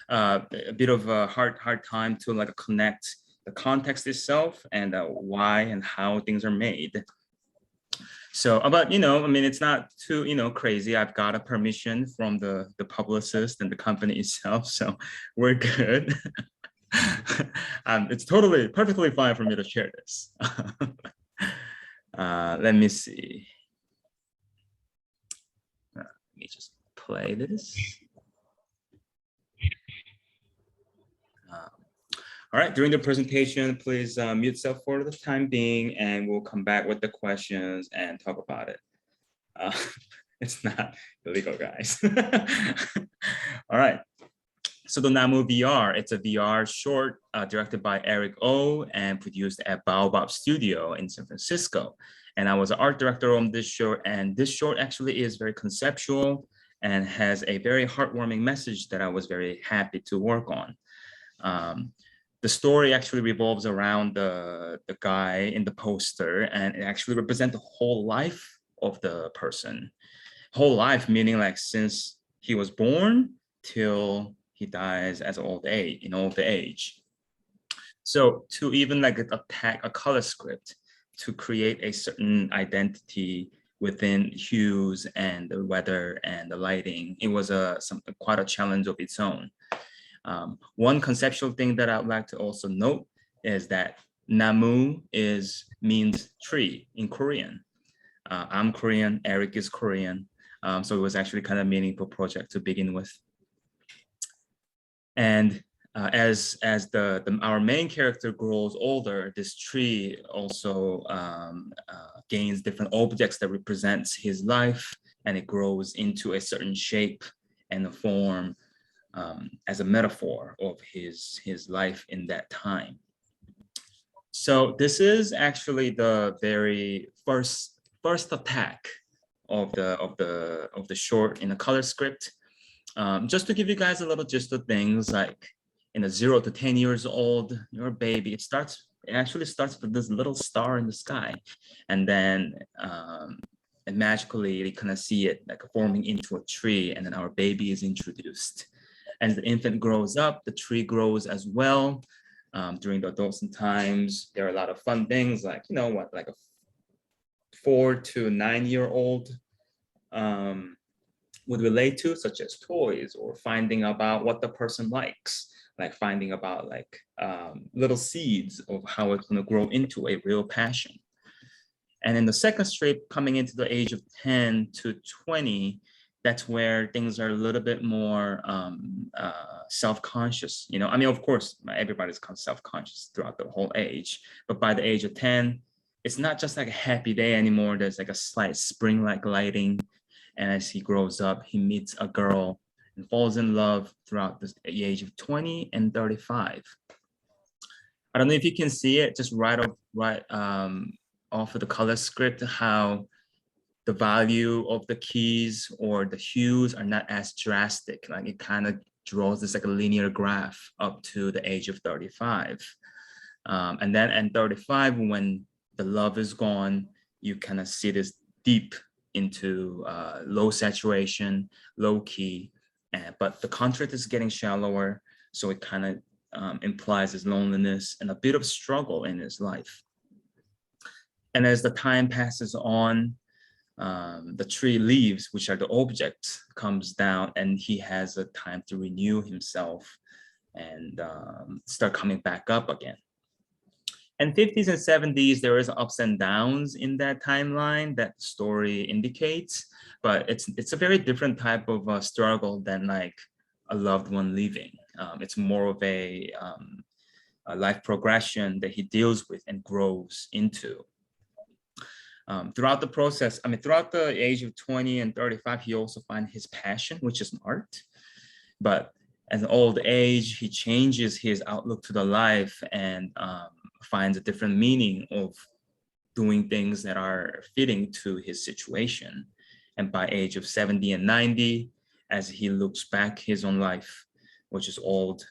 a bit of a hard time to like connect the context itself and why and how things are made. So, but I mean, it's not too crazy. I've got a permission from the publicist and the company itself, so we're good. It's perfectly fine for me to share this. Let me see. Let me just play this. All right, during the presentation, please mute yourself for the time being, and we'll come back with the questions and talk about it. It's not illegal, guys. All right. So the Namu VR, it's a VR short directed by Eric Oh and produced at Baobab Studio in San Francisco. And I was an art director on this short, and this short actually is very conceptual and has a very heartwarming message that I was very happy to work on. The story actually revolves around the guy in the poster, and it actually represents the whole life of the person. Whole life meaning like since he was born till he dies as old age. So to even like attack a color script to create a certain identity within hues and the weather and the lighting, it was quite a challenge of its own. One conceptual thing that I'd like to also note is that Namu means tree in Korean. I'm Korean, Eric is Korean. So it was actually kind of a meaningful project to begin with. And as our main character grows older, this tree also gains different objects that represents his life, and it grows into a certain shape and a form as a metaphor of his life in that time. So this is actually the very first attack of the short in a color script. Just to give you guys a little gist of things, like in a 0 to 10 years old, your baby, it starts It actually starts with this little star in the sky, and then and magically you kind of see it like forming into a tree, and then our baby is introduced. As the infant grows up, the tree grows as well. During the adolescent times, there are a lot of fun things like, you know what, like a 4 to 9 year old would relate to, such as toys or finding about what the person likes, like finding about like little seeds of how it's going to grow into a real passion. And in the second strip, coming into the age of 10 to 20, that's where things are a little bit more self-conscious. You know, I mean, of course, everybody's self-conscious throughout the whole age, but by the age of 10, it's not just like a happy day anymore. There's like a slight spring-like lighting. And as he grows up, he meets a girl and falls in love throughout the age of 20 and 35. I don't know if you can see it, just right off of the color script, how the value of the keys or the hues are not as drastic. Like it kind of draws this like a linear graph up to the age of 35. And then at 35, when the love is gone, you kind of see this deep into low saturation, low key, but the contrast is getting shallower. So it kind of implies his loneliness and a bit of struggle in his life. And as the time passes on, the tree leaves, which are the objects, comes down, and he has a time to renew himself and start coming back up again. And 50s and 70s, there is ups and downs in that timeline that the story indicates, but it's a very different type of struggle than like a loved one leaving. It's more of a life progression that he deals with and grows into. Throughout the process, I mean, throughout the age of 20 and 35, he also finds his passion, which is art. But as an old age, he changes his outlook to the life and finds a different meaning of doing things that are fitting to his situation. And by age of 70 and 90, as he looks back his own life, which is old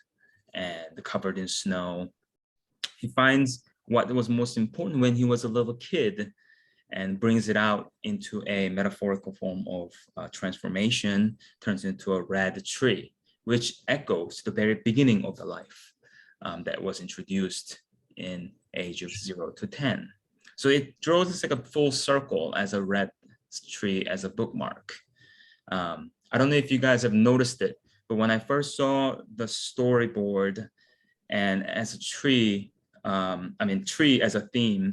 and covered in snow, he finds what was most important when he was a little kid and brings it out into a metaphorical form of transformation, turns into a red tree, which echoes the very beginning of the life that was introduced in age of 0 to 10. So it draws us like a full circle as a red tree, as a bookmark. I don't know if you guys have noticed it, but when I first saw the storyboard and as a tree, tree as a theme,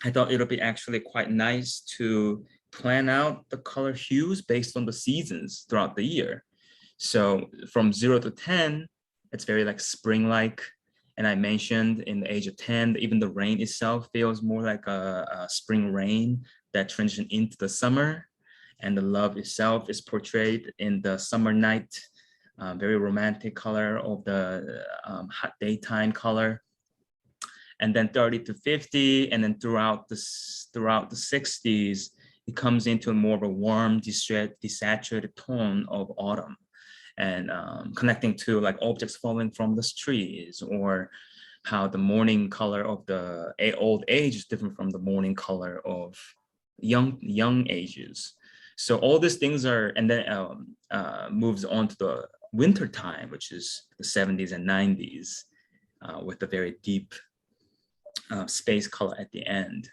I thought it would be actually quite nice to plan out the color hues based on the seasons throughout the year. So from 0 to 10, it's very like spring-like. And I mentioned in the age of 10, even the rain itself feels more like a spring rain that transitions into the summer. And the love itself is portrayed in the summer night, very romantic color of the hot daytime color. And then 30 to 50, and then throughout the 60s, it comes into a more of a warm, desaturated tone of autumn, and connecting to like objects falling from the trees, or how the morning color of the old age is different from the morning color of young ages. So all these things are, and then moves on to the winter time, which is the 70s and 90s, with a very deep space color at the end.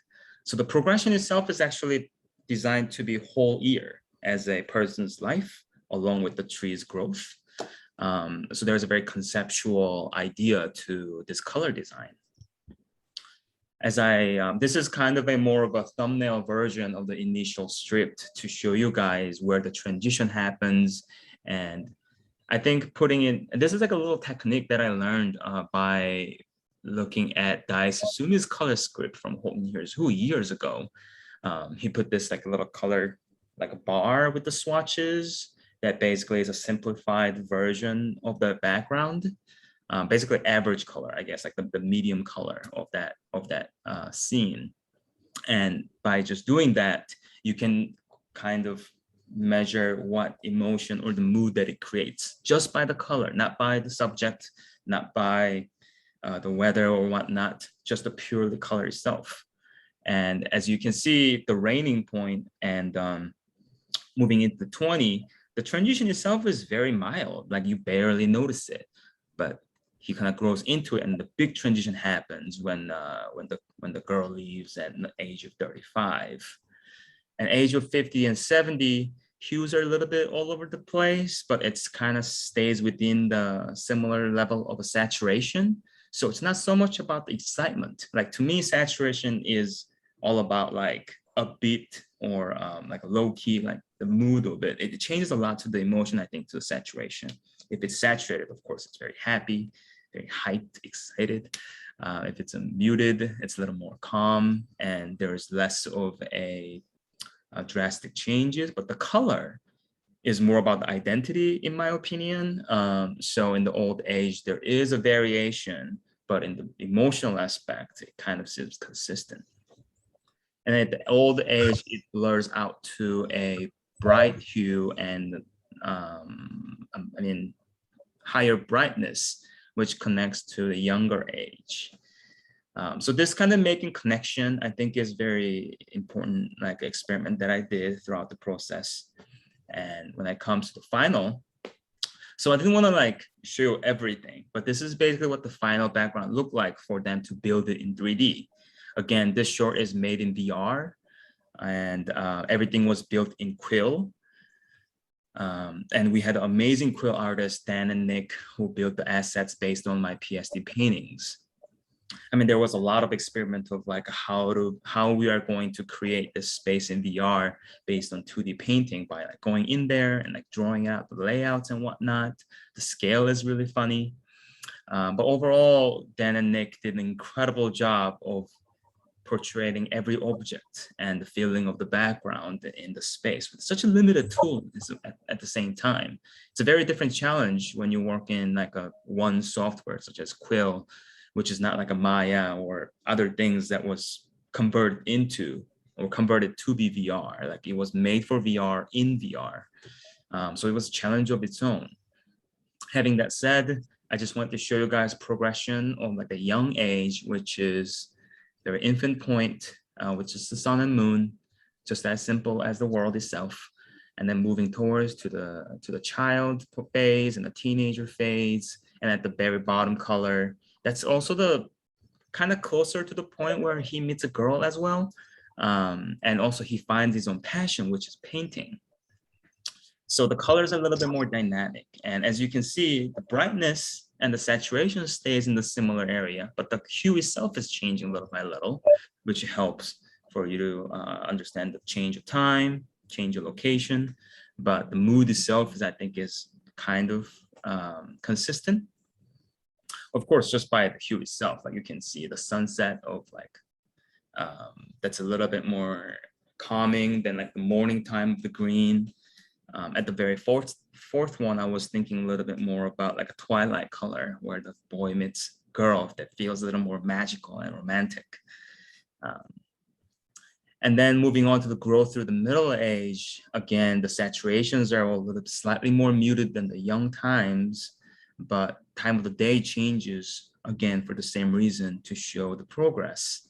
So the progression itself is actually designed to be whole year as a person's life, along with the tree's growth. So there's a very conceptual idea to this color design. As this is kind of a more of a thumbnail version of the initial strip to show you guys where the transition happens. And I think putting in, this is like a little technique that I learned by looking at Dai Susumi's color script from Holton Hears Who years ago. He put this like a little color, like a bar with the swatches that basically is a simplified version of the background. Basically average color, I guess, like the medium color of that scene. And by just doing that, you can kind of measure what emotion or the mood that it creates just by the color, not by the subject, not by the weather or whatnot, just the purely color itself. And as you can see, the raining point and moving into 20, the transition itself is very mild, like you barely notice it, but he kind of grows into it, and the big transition happens when the girl leaves at the age of 35. And age of 50 and 70, hues are a little bit all over the place, but it's kind of stays within the similar level of a saturation. So it's not so much about the excitement. Like to me, saturation is all about like a beat or like a low key, like the mood of it. It changes a lot to the emotion, I think, to the saturation. If it's saturated, of course, it's very happy, very hyped, excited. If it's muted, it's a little more calm, and there's less of a drastic changes. But the color is more about the identity, in my opinion. So in the old age, there is a variation, but in the emotional aspect, it kind of seems consistent. And at the old age, it blurs out to a bright hue and higher brightness, which connects to the younger age. So this kind of making connection, I think, is very important, like experiment that I did throughout the process. And when it comes to the final, so I didn't want to like show you everything, but this is basically what the final background looked like for them to build it in 3D. Again, this short is made in VR, and everything was built in Quill. And we had amazing Quill artists, Dan and Nick, who built the assets based on my PSD paintings. I mean, there was a lot of experiment of like how we are going to create this space in VR based on 2D painting by like going in there and like drawing out the layouts and whatnot. The scale is really funny. But overall, Dan and Nick did an incredible job of portraying every object and the feeling of the background in the space with such a limited tool at the same time. It's a very different challenge when you work in like a one software such as Quill, which is not like a Maya or other things that was converted into or converted to be VR. Like it was made for VR in VR. So it was a challenge of its own. Having that said, I just want to show you guys progression of like a young age, which is their infant point, which is the sun and moon, just as simple as the world itself. And then moving towards to the child phase and the teenager phase. And at the very bottom color, that's also the kind of closer to the point where he meets a girl as well. And also he finds his own passion, which is painting. So the colors are a little bit more dynamic. And as you can see, the brightness and the saturation stays in the similar area, but the hue itself is changing little by little, which helps for you to understand the change of time, change of location. But the mood itself is, I think, is kind of consistent. Of course, just by the hue itself, like you can see the sunset of like, that's a little bit more calming than like the morning time of the green. At the very fourth one, I was thinking a little bit more about like a twilight color where the boy meets girl that feels a little more magical and romantic. And then moving on to the growth through the middle age, again, the saturations are a little slightly more muted than the young times, but time of the day changes again for the same reason, to show the progress.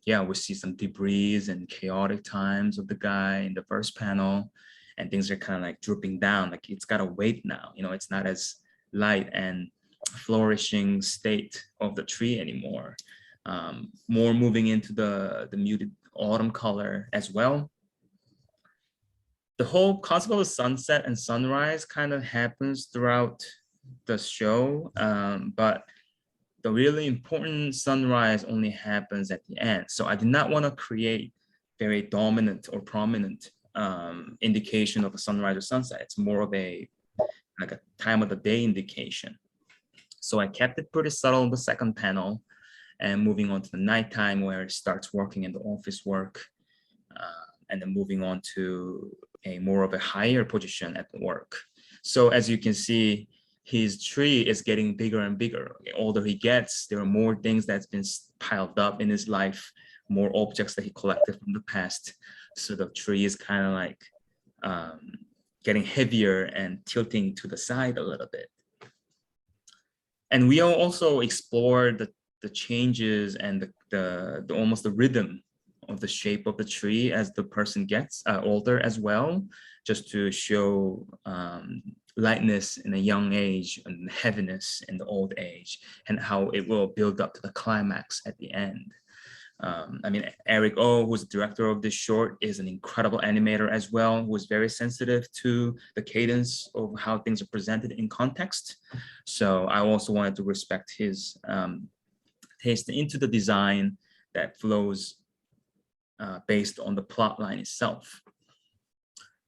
Yeah, we see some debris and chaotic times of the guy in the first panel, and things are kind of like drooping down, like it's got a weight now, you know, it's not as light and flourishing state of the tree anymore. More moving into the muted autumn color as well. The whole concept of the sunset and sunrise kind of happens throughout the show, but the really important sunrise only happens at the end. So I did not want to create very dominant or prominent indication of a sunrise or sunset. It's more of a like a time of the day indication. So I kept it pretty subtle in the second panel, and moving on to the nighttime where it starts working in the office work, and then moving on to a more of a higher position at the work. So as you can see, his tree is getting bigger and bigger. The older he gets, there are more things that's been piled up in his life, more objects that he collected from the past. So the tree is kind of like getting heavier and tilting to the side a little bit. And we also explore the changes and the almost the rhythm of the shape of the tree as the person gets older as well, just to show lightness in a young age and heaviness in the old age, and how it will build up to the climax at the end. I mean, Eric Oh, who's the director of this short, is an incredible animator as well, who is very sensitive to the cadence of how things are presented in context. So I also wanted to respect his taste into the design that flows based on the plot line itself.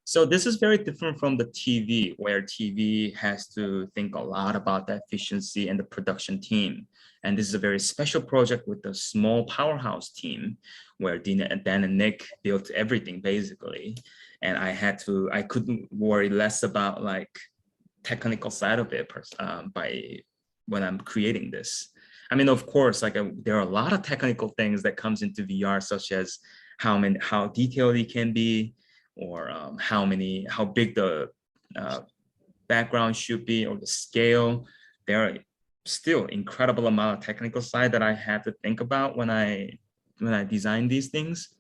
So this is very different from the TV, where TV has to think a lot about the efficiency and the production team. And this is a very special project with a small powerhouse team where Dan and Nick built everything basically. And I couldn't worry less about like technical side of it when I'm creating this. I mean, of course, like there are a lot of technical things that comes into VR, such as how detailed it can be, or how big the background should be, or the scale. There are still incredible amount of technical side that I had to think about when I design these things.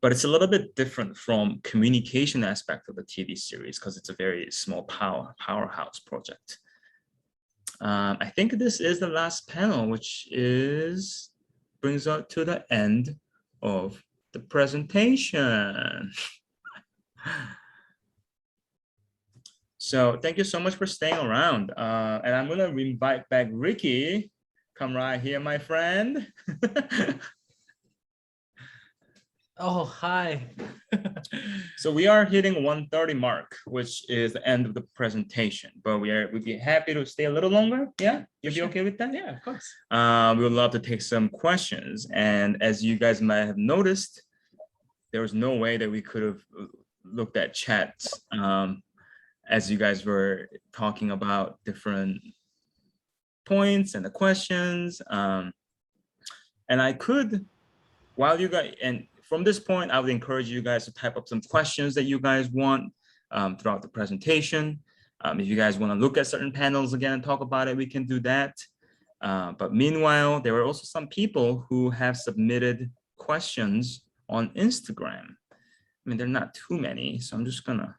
But it's a little bit different from communication aspect of the TV series because it's a very small powerhouse project. I think this is the last panel, which brings us to the end of the presentation. So thank you so much for staying around. And I'm gonna invite back Ricky. Come right here, my friend. Oh, hi. So we are hitting 1:30 mark, which is the end of the presentation, but we'd be happy to stay a little longer. Yeah, you'd be okay with that? Yeah, of course. We would love to take some questions. And as you guys might have noticed, there was no way that we could have looked at chats as you guys were talking about different points and the questions. And I could, while you guys, and from this point, I would encourage you guys to type up some questions that you guys want throughout the presentation. If you guys want to look at certain panels again and talk about it, we can do that. But meanwhile, there are also some people who have submitted questions on Instagram. I mean, there are not too many, so I'm just gonna,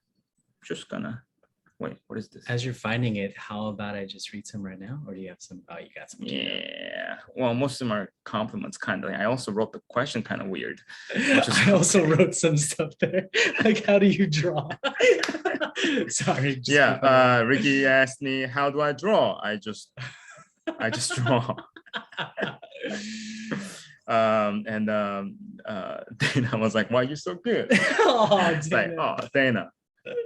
wait, what is this? As you're finding it, how about I just read some right now? Or do you have some? Oh, you got some. Yeah, well, most of them are compliments, kind of. I also wrote the question kind of weird. I also wrote some stuff there. Like, how do you draw? Sorry. Yeah, Ricky asked me, how do I draw? I just draw. Dana was like, why are you so good? Oh, It's like, oh, Dana.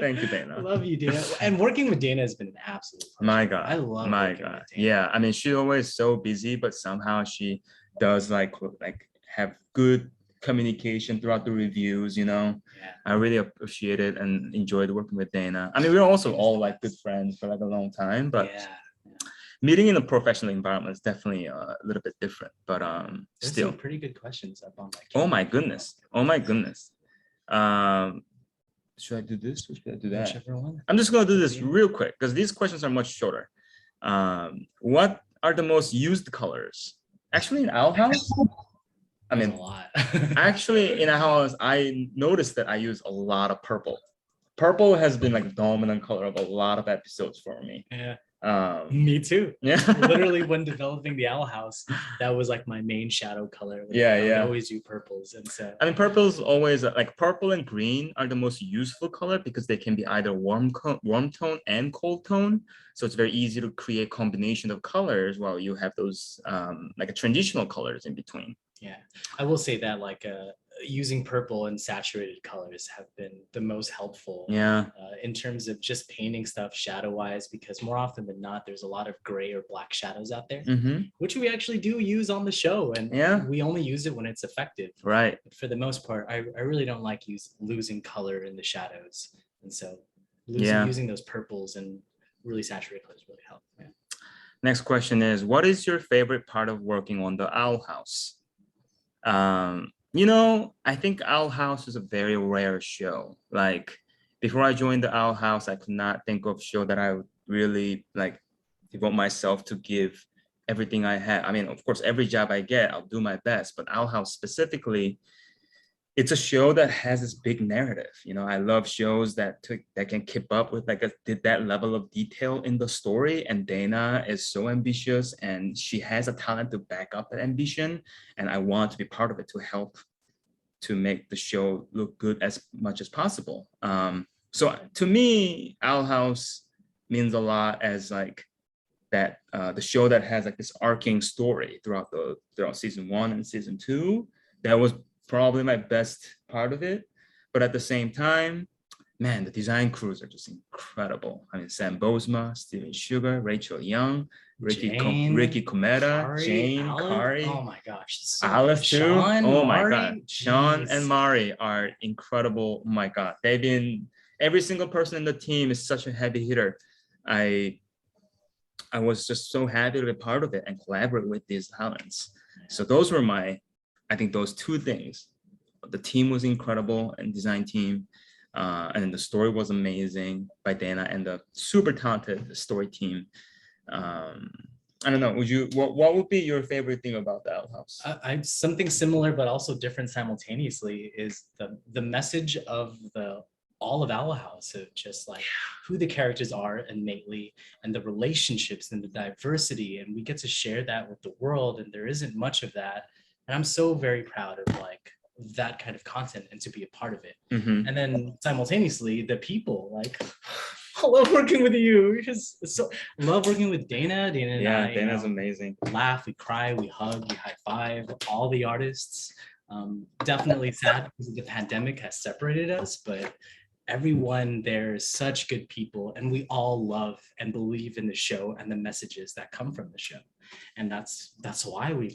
Thank you, Dana. Love you, Dana. And working with Dana has been an absolute pleasure. My God. I love my working God. with Dana. Yeah, I mean, she's always so busy, but somehow she does like have good communication throughout the reviews, you know. Yeah. I really appreciate it and enjoyed working with Dana. I mean, we're also all like good friends for like a long time, but Yeah. meeting in a professional environment is definitely a little bit different, but There's still. some pretty good questions up on that. Oh my goodness. Oh my goodness. Should I do this or should I do that? Whichever one. I'm just gonna do this real quick because these questions are much shorter. What are the most used colors? Actually, in our house, I There's mean, a lot. actually in our house, I noticed that I use a lot of purple. Purple has been like the dominant color of a lot of episodes for me. Yeah. Um, Me too. yeah. Literally, when developing the owl house, that was like my main shadow color. Yeah, I would yeah. always do purples, and so I mean, purple is always like purple and green are the most useful color because they can be either warm tone and cold tone. So it's very easy to create combination of colors while you have those like a transitional colors in between. yeah, I will say that like using purple and saturated colors have been the most helpful. Yeah. In terms of just painting stuff shadow wise, because more often than not, there's a lot of gray or black shadows out there, which we actually do use on the show. And yeah, we only use it when it's effective. Right. But for the most part, I really don't like losing color in the shadows. And so using those purples and really saturated colors really help. Yeah. Next question is, what is your favorite part of working on the Owl House? You know, I think Owl House is a very rare show. Like before I joined the Owl House, I could not think of show that I would really like devote myself to give everything I have. I mean, of course, every job I get, I'll do my best, but Owl House specifically, it's a show that has this big narrative. You know, I love shows that can keep up with did that level of detail in the story. And Dana is so ambitious, and she has a talent to back up that ambition. And I want to be part of it to help to make the show look good as much as possible. So to me, Owl House means a lot as like that the show that has like this arcing story throughout season 1 and season 2. That was probably my best part of it. But at the same time, man, the design crews are just incredible. I mean, Sam Bosma, Steven Sugar, Rachel Young, Ricky Kometa, Kari, Jane, Alice. Kari, Oh my gosh. Alice too. Sean, Oh my Mari, God. Sean jeez. and Mari are incredible. Oh my God. Every single person in the team is such a heavy hitter. I was just so happy to be part of it and collaborate with these talents. So those were I think those two things. The team was incredible, and design team, and then the story was amazing by Dana and the super talented story team. I don't know. What would be your favorite thing about the Owl House? I something similar but also different simultaneously is the message of all of Owl House, of just like who the characters are innately and the relationships and the diversity, and we get to share that with the world, and there isn't much of that. And I'm so very proud of like that kind of content and to be a part of it. And then simultaneously, the people, like, I love working with you. I love working with Dana. Dana and I, Dana's amazing. Laugh, we cry, we hug, we high five. All the artists. Definitely sad because the pandemic has separated us, but everyone there is such good people, and we all love and believe in the show and the messages that come from the show. And that's why we've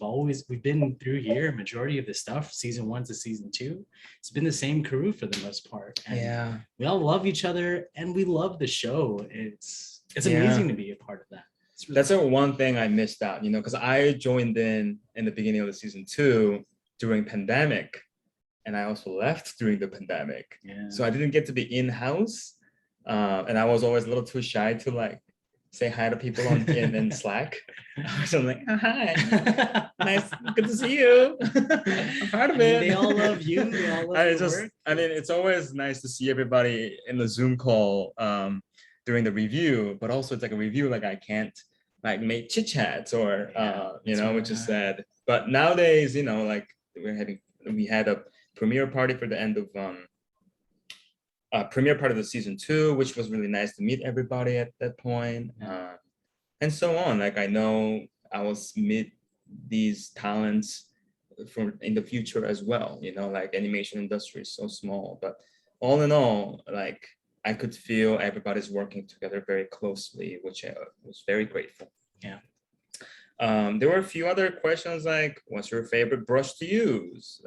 been through here, majority of the stuff, season 1 to season 2. It's been the same crew for the most part. And we all love each other and we love the show. It's amazing to be a part of that. Really That's one thing I missed out, because I joined in the beginning of the season 2 during pandemic, and I also left during the pandemic. So I didn't get to be in-house, and I was always a little too shy to like say hi to people in Slack. So I'm like, oh, hi, nice, good to see you. I'm part of it. They all love you. They all love your work. I mean, it's always nice to see everybody in the Zoom call during the review, but also it's like a review, like I can't like make chit chats or which is sad. But nowadays, like we had a premiere party for the end of premiere part of the season 2, which was really nice to meet everybody at that point, and so on. Like I know I will meet these talents in the future as well. Like animation industry is so small, but all in all, like I could feel everybody's working together very closely, which I was very grateful. There were a few other questions like, what's your favorite brush to use?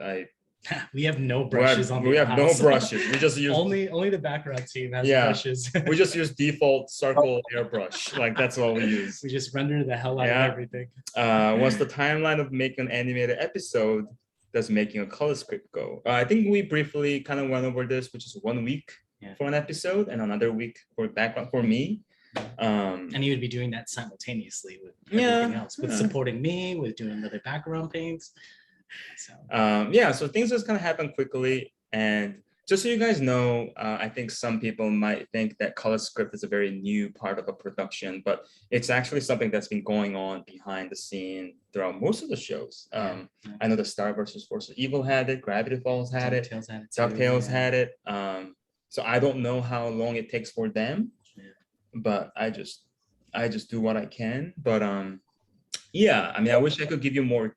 We have no brushes on the We have house. no brushes. We just use only the background team has brushes. We just use default circle airbrush. Like that's all we use. We just render the hell out of everything. What's the timeline of making an animated episode? Does making a color script go? I think we briefly kind of went over this, which is 1 week for an episode and another week for background for me. And you would be doing that simultaneously with everything else, with supporting me, with doing other background things. So things just kind of happen quickly. And just so you guys know, I think some people might think that Colorscript is a very new part of a production, but it's actually something that's been going on behind the scene throughout most of the shows. I know the Star vs. Force of Evil had it, Gravity Falls had it, DuckTales had it. So I don't know how long it takes for them, but I just do what I can. But I mean, I wish I could give you more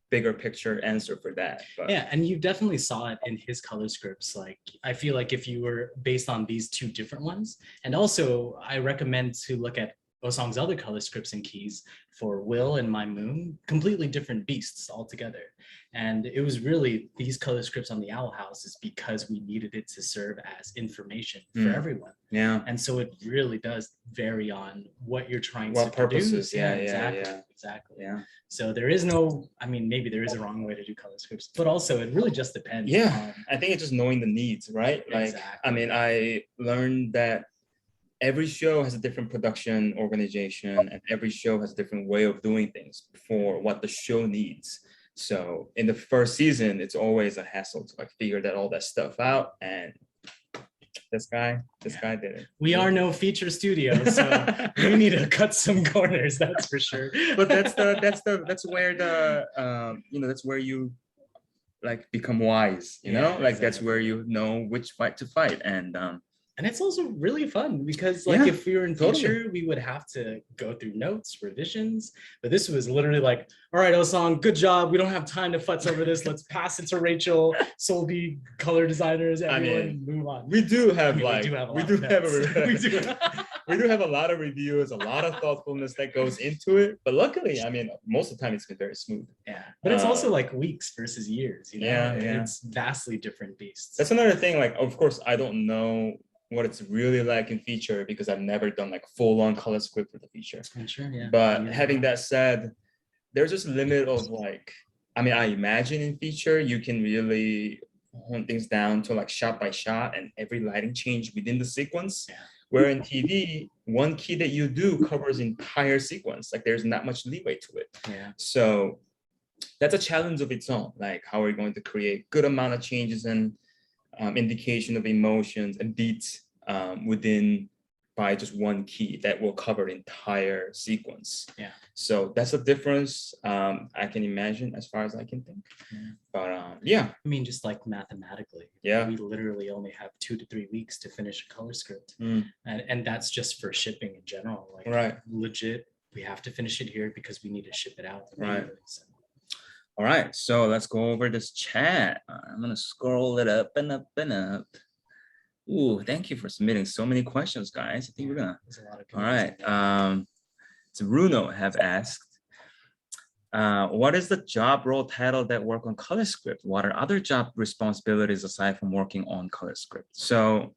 bigger picture answer for that. But and you definitely saw it in his color scripts. Like I feel like if you were based on these 2 different ones, and also I recommend to look at Eusong's other color scripts and keys for Will and My Moon, completely different beasts altogether. And it was really these color scripts on the Owl House is because we needed it to serve as information for everyone. And so it really does vary on what you're trying to purposes. produce. Exactly. So there is no, I mean, maybe there is a wrong way to do color scripts, but also it really just depends. I think it's just knowing the needs, right? Like, I mean, I learned that every show has a different production organization, and every show has a different way of doing things for what the show needs. So in the first season, it's always a hassle to like figure all that stuff out. And this guy did it. We are no feature studio, so we need to cut some corners, that's for sure. But that's where that's where you like become wise, that's where you know which fight to fight. And it's also really fun because like if we were in feature, we would have to go through notes, revisions. But this was literally like, all right, Eusong, good job. We don't have time to futz over this. Let's pass it to Rachel, Solby, color designers, everyone, move on. We do have we do have a lot of reviews, a lot of thoughtfulness that goes into it. But luckily, most of the time it's been very smooth. Yeah, but it's also like weeks versus years. Yeah. It's vastly different beasts. That's another thing. Like, of course, I don't know what it's really like in feature because I've never done like full-on color script for the feature. Sure, yeah. But having that said, there's this limit of like, I imagine in feature you can really hone things down to like shot by shot and every lighting change within the sequence. Yeah. Where in TV, one key that you do covers the entire sequence. Like there's not much leeway to it. Yeah. So that's a challenge of its own. Like how are we going to create good amount of changes and indication of emotions and beats within by just one key that will cover the entire sequence. Yeah. So that's a difference I can imagine as far as I can think. Yeah. But just like mathematically, we literally only have 2 to 3 weeks to finish a color script. And that's just for shipping in general. Like legit, we have to finish it here because we need to ship it out. Right. So. All right, so let's go over this chat. I'm gonna scroll it up and up and up. Ooh, thank you for submitting so many questions, guys. I think we're gonna. There's a lot of all right. So Bruno have asked, what is the job role title that work on Colorscript? What are other job responsibilities aside from working on Colorscript? So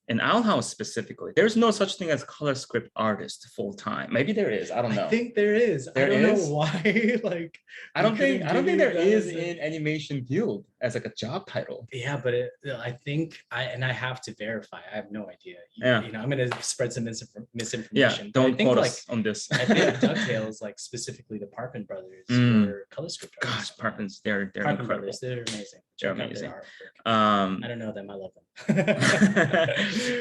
in Owl House specifically, there's no such thing as Colorscript artist full time. Maybe there is. I don't know. I think there is. I don't know why. Like, I don't think there is in Animation Guild as like a job title. Yeah, but I think I have to verify. I have no idea. I'm gonna spread some misinformation. Yeah, don't quote us on this. I think DuckTales, like specifically the Parpin brothers, were Colorscript artists. Gosh, Parpins, they're incredible. Brothers, they're amazing. They're amazing. I don't know them. I love them.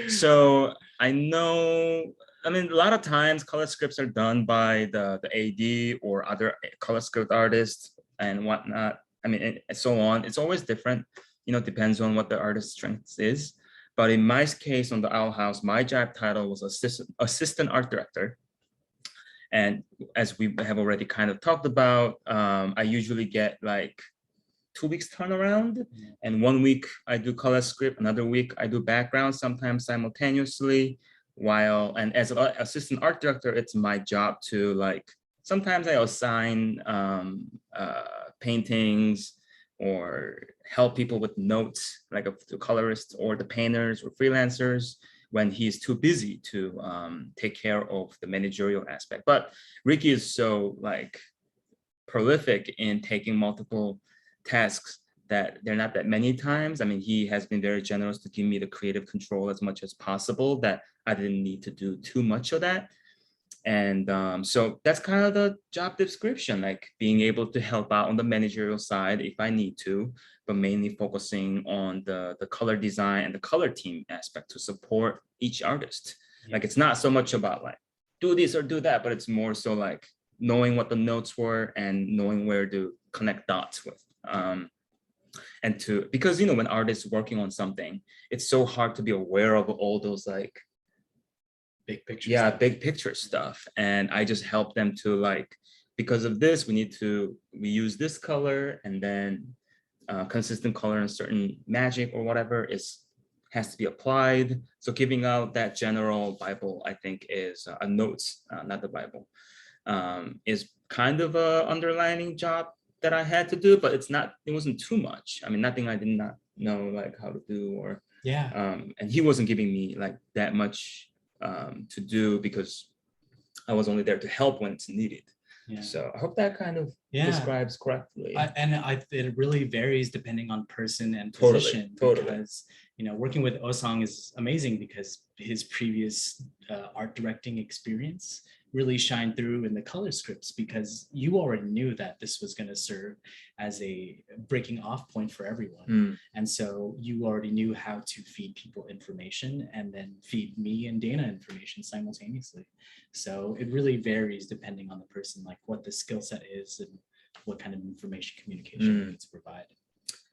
So I know, a lot of times color scripts are done by the AD or other color script artists and whatnot. And so on. It's always different, depends on what the artist's strength is. But in my case on the Owl House, my job title was assistant art director. And as we have already kind of talked about, I usually get like 2 weeks turnaround, and 1 week I do color script, another week I do background, sometimes simultaneously. And as an assistant art director, it's my job to like, sometimes I assign paintings or help people with notes, like the colorists or the painters or freelancers when he's too busy to take care of the managerial aspect. But Ricky is so like prolific in taking multiple tasks that they're not that many times. He has been very generous to give me the creative control as much as possible, that I didn't need to do too much of that. And so that's kind of the job description, like being able to help out on the managerial side if I need to, but mainly focusing on the color design and the color team aspect to support each artist. Yeah. Like, it's not so much about like, do this or do that, but it's more so like knowing what the notes were and knowing where to connect dots with. Because when artists working on something, it's so hard to be aware of all those like big picture big picture stuff. And I just help them to like, because of this, we use this color, and then consistent color and certain magic or whatever has to be applied. So giving out that general Bible, I think, is a notes, not the Bible, is kind of a underlining job that I had to do, but it wasn't too much. Nothing I did not know like how to do, or and he wasn't giving me like that much to do because I was only there to help when it's needed. Yeah. So I hope that kind of Yeah. describes correctly. It really varies depending on person and Totally, position. totally. Because working with Eusong is amazing because his previous art directing experience really shined through in the color scripts, because you already knew that this was going to serve as a breaking off point for everyone. And so you already knew how to feed people information and then feed me and Dana information simultaneously. So it really varies depending on the person, like what the skill set is and what kind of information communication we need to provide.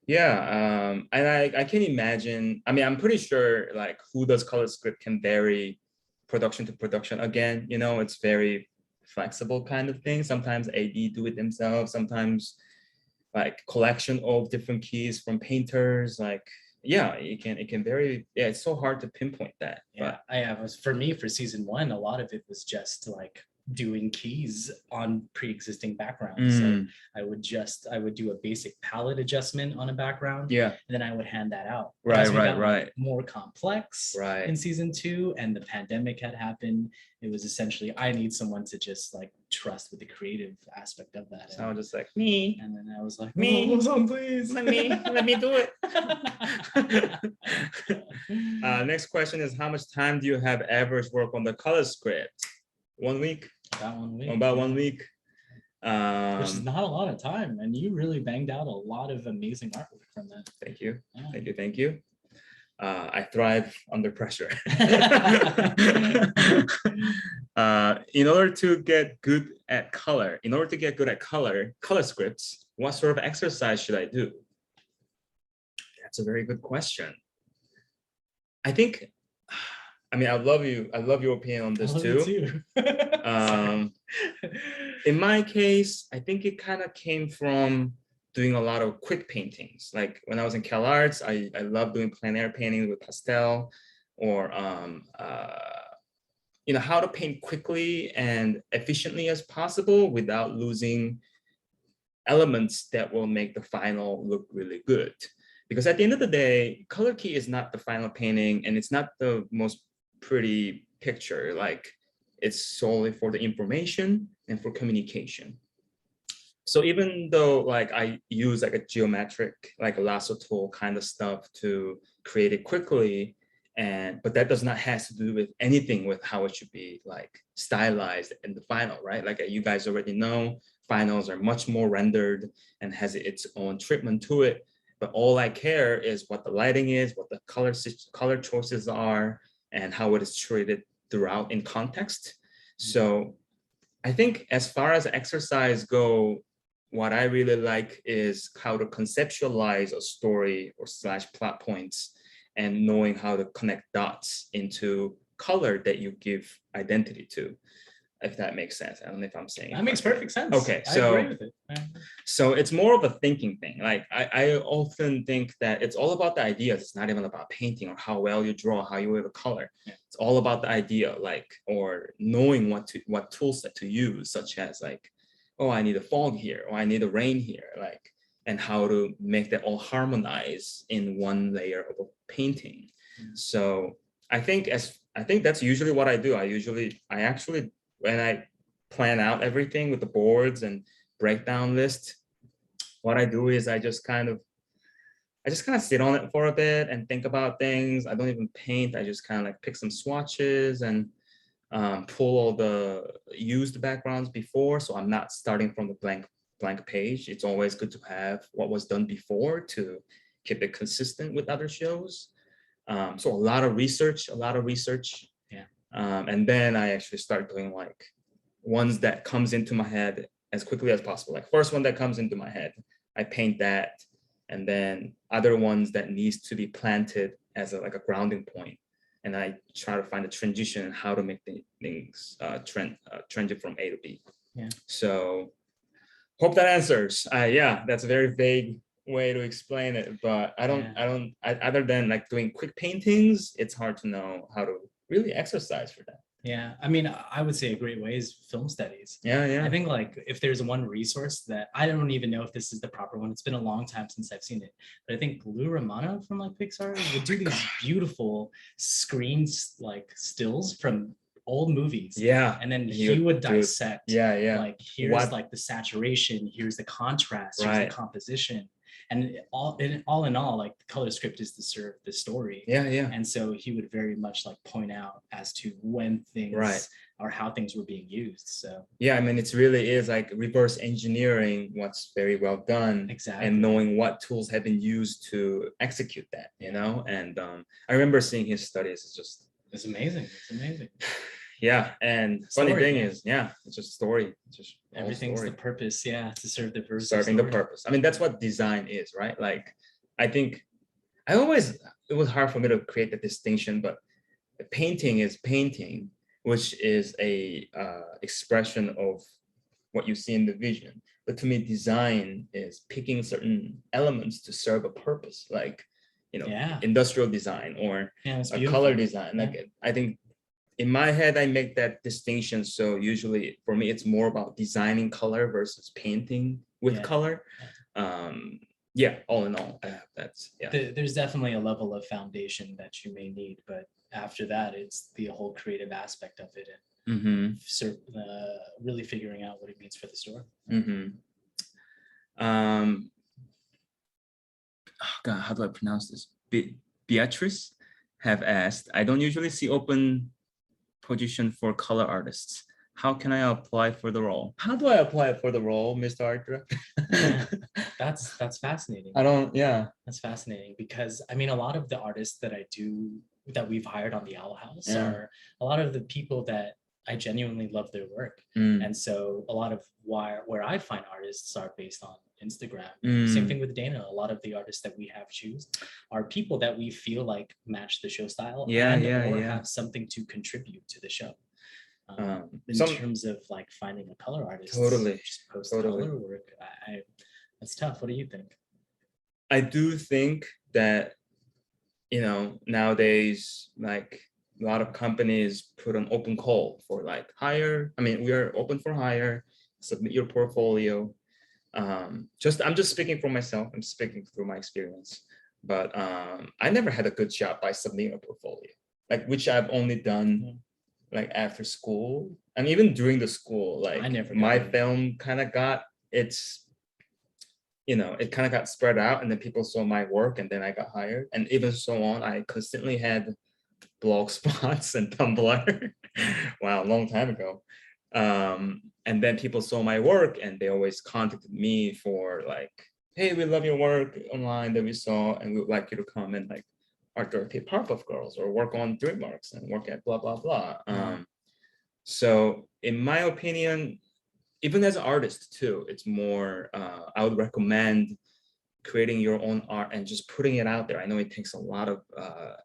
Yeah, and I can imagine, I mean, I'm pretty sure like who does color script can vary production to production. Again, it's very flexible kind of thing. Sometimes AD do it themselves, sometimes like collection of different keys from painters. Like, yeah, it can vary. Yeah, it's so hard to pinpoint that. Yeah, for me, for season 1, a lot of it was just like doing keys on pre-existing backgrounds. So I would do a basic palette adjustment on a background, and then I would hand that out. But as we got like more complex in season 2 and the pandemic had happened, it was essentially I need someone to just like trust with the creative aspect of that. So I was just like, me. And then I was like, me, oh, please let me do it. Next question is, how much time do you have average work on the color script? 1 week? About 1 week. About 1 week. Which is not a lot of time, and you really banged out a lot of amazing artwork from that. Thank you. Thank you. I thrive under pressure. In order to get good at color, color scripts, what sort of exercise should I do? That's a very good question. I mean, I love your opinion on this too. In my case, I think it kind of came from doing a lot of quick paintings. Like when I was in CalArts, I love doing plein air painting with pastel, or how to paint quickly and efficiently as possible without losing elements that will make the final look really good. Because at the end of the day, color key is not the final painting, and it's not the most pretty picture. Like, it's solely for the information and for communication. So even though like I use like a geometric, like a lasso tool kind of stuff to create it quickly, but that does not have to do with anything with how it should be like stylized in the final, right? Like you guys already know, finals are much more rendered and has its own treatment to it. But all I care is what the lighting is, what the color choices are, and how it is treated throughout in context. So I think as far as exercise go, what I really like is how to conceptualize a story or / plot points, and knowing how to connect dots into color that you give identity to, if that makes sense. I don't know if I'm saying that makes perfect sense. Okay, I agree with it. So it's more of a thinking thing. Like I often think that it's all about the ideas. It's not even about painting or how well you draw, how you weave a color. It's all about the idea, like, or knowing what tool set to use, such as like, oh, I need a fog here, or I need a rain here, like, and how to make that all harmonize in one layer of a painting. So I think that's usually what I do. I actually, when I plan out everything with the boards and breakdown list, what I do is I just kind of sit on it for a bit and think about things. I don't even paint. I just kind of like pick some swatches and pull all the used backgrounds before, so I'm not starting from the blank page. It's always good to have what was done before to keep it consistent with other shows. So a lot of research. And then I actually start doing like ones that comes into my head as quickly as possible. Like first one that comes into my head, I paint that, and then other ones that needs to be planted as a grounding point. And I try to find a transition and how to make the things transit from A to B. Yeah. So hope that answers. Yeah, that's a very vague way to explain it, but other than like doing quick paintings, it's hard to know how to really exercise for that. Yeah, I mean, I would say a great way is film studies. Yeah. I think like if there's one resource that I don't even know if this is the proper one. It's been a long time since I've seen it, but I think Lou Romano from like Pixar would do these beautiful screens like stills from old movies. Yeah. And then He he would do it. dissect. Yeah, yeah. Like here's What- like the saturation, here's the contrast, here's Right. the composition. And all in all, like the color script is to serve the story. Yeah, yeah. And so he would very much like point out as to when things Right. or how things were being used. So Yeah, I mean, it really is like reverse engineering what's very well done. exactly. And knowing what tools have been used to execute that, you know? And I remember seeing his studies. It's just, It's amazing. It's amazing. yeah. And funny Story, thing yeah. is, yeah, it's just story. It's just all Everything's story. the purpose, yeah, to serve the purpose. Serving the purpose. I mean, that's what design is, right? Like, I think it was hard for me to create the distinction, but painting is painting, which is a expression of what you see in the vision. But to me, design is picking certain elements to serve a purpose, like, you know, Yeah. industrial design or Yeah, it's a beautiful. color design. Yeah. Like, I think in my head, I make that distinction. So usually for me, it's more about designing color versus painting with Yeah. color. Yeah, all in all, that's, yeah. There's definitely a level of foundation that you may need, but after that, it's the whole creative aspect of it and really figuring out what it means for the store. Oh God, how do I pronounce this? Beatrice have asked, I don't usually see open position for color artists. How can I apply for the role? How do I apply for the role, Mr. Art Director? That's fascinating. Yeah. That's fascinating because I mean, a lot of the artists that we've hired on the Owl House are a lot of the people that I genuinely love their work. And so a lot of where I find artists are based on Instagram. Same thing with Dana. A lot of the artists that we have choose are people that we feel like match the show style or have something to contribute to the show. In terms of like finding a color artist, just post color work, that's tough. What do you think? I do think that, you know, nowadays, like a lot of companies put an open call for like hire. I mean, we are open for hire, submit your portfolio. I'm just speaking for myself. I'm speaking through my experience, but I never had a good job by submitting a portfolio, like which I've only done like after school and even during the school. Like my film kind of got its, you know, it kind of got spread out and then people saw my work and then I got hired and even so on. I constantly had blog spots and Tumblr. Wow, a long time ago. And then people saw my work and they always contacted me for like, hey, we love your work online that we saw and we would like you to come and like art director Powerpuff Girls or work on DreamWorks and work at blah, blah, blah. So in my opinion, even as an artist too, it's more, I would recommend creating your own art and just putting it out there. I know it takes a lot of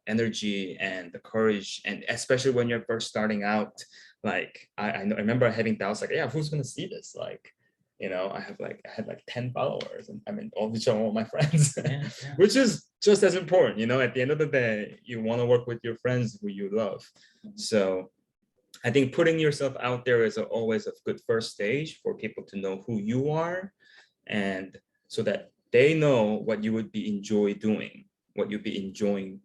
energy and the courage, and especially when you're first starting out, like I remember having doubts like, yeah, who's gonna see this? Like, you know, I had like 10 followers and I mean, all my friends, which is just as important, you know, at the end of the day, you want to work with your friends who you love. So I think putting yourself out there is always a good first stage for people to know who you are, and so that they know what you would be enjoy doing, what you'd be enjoying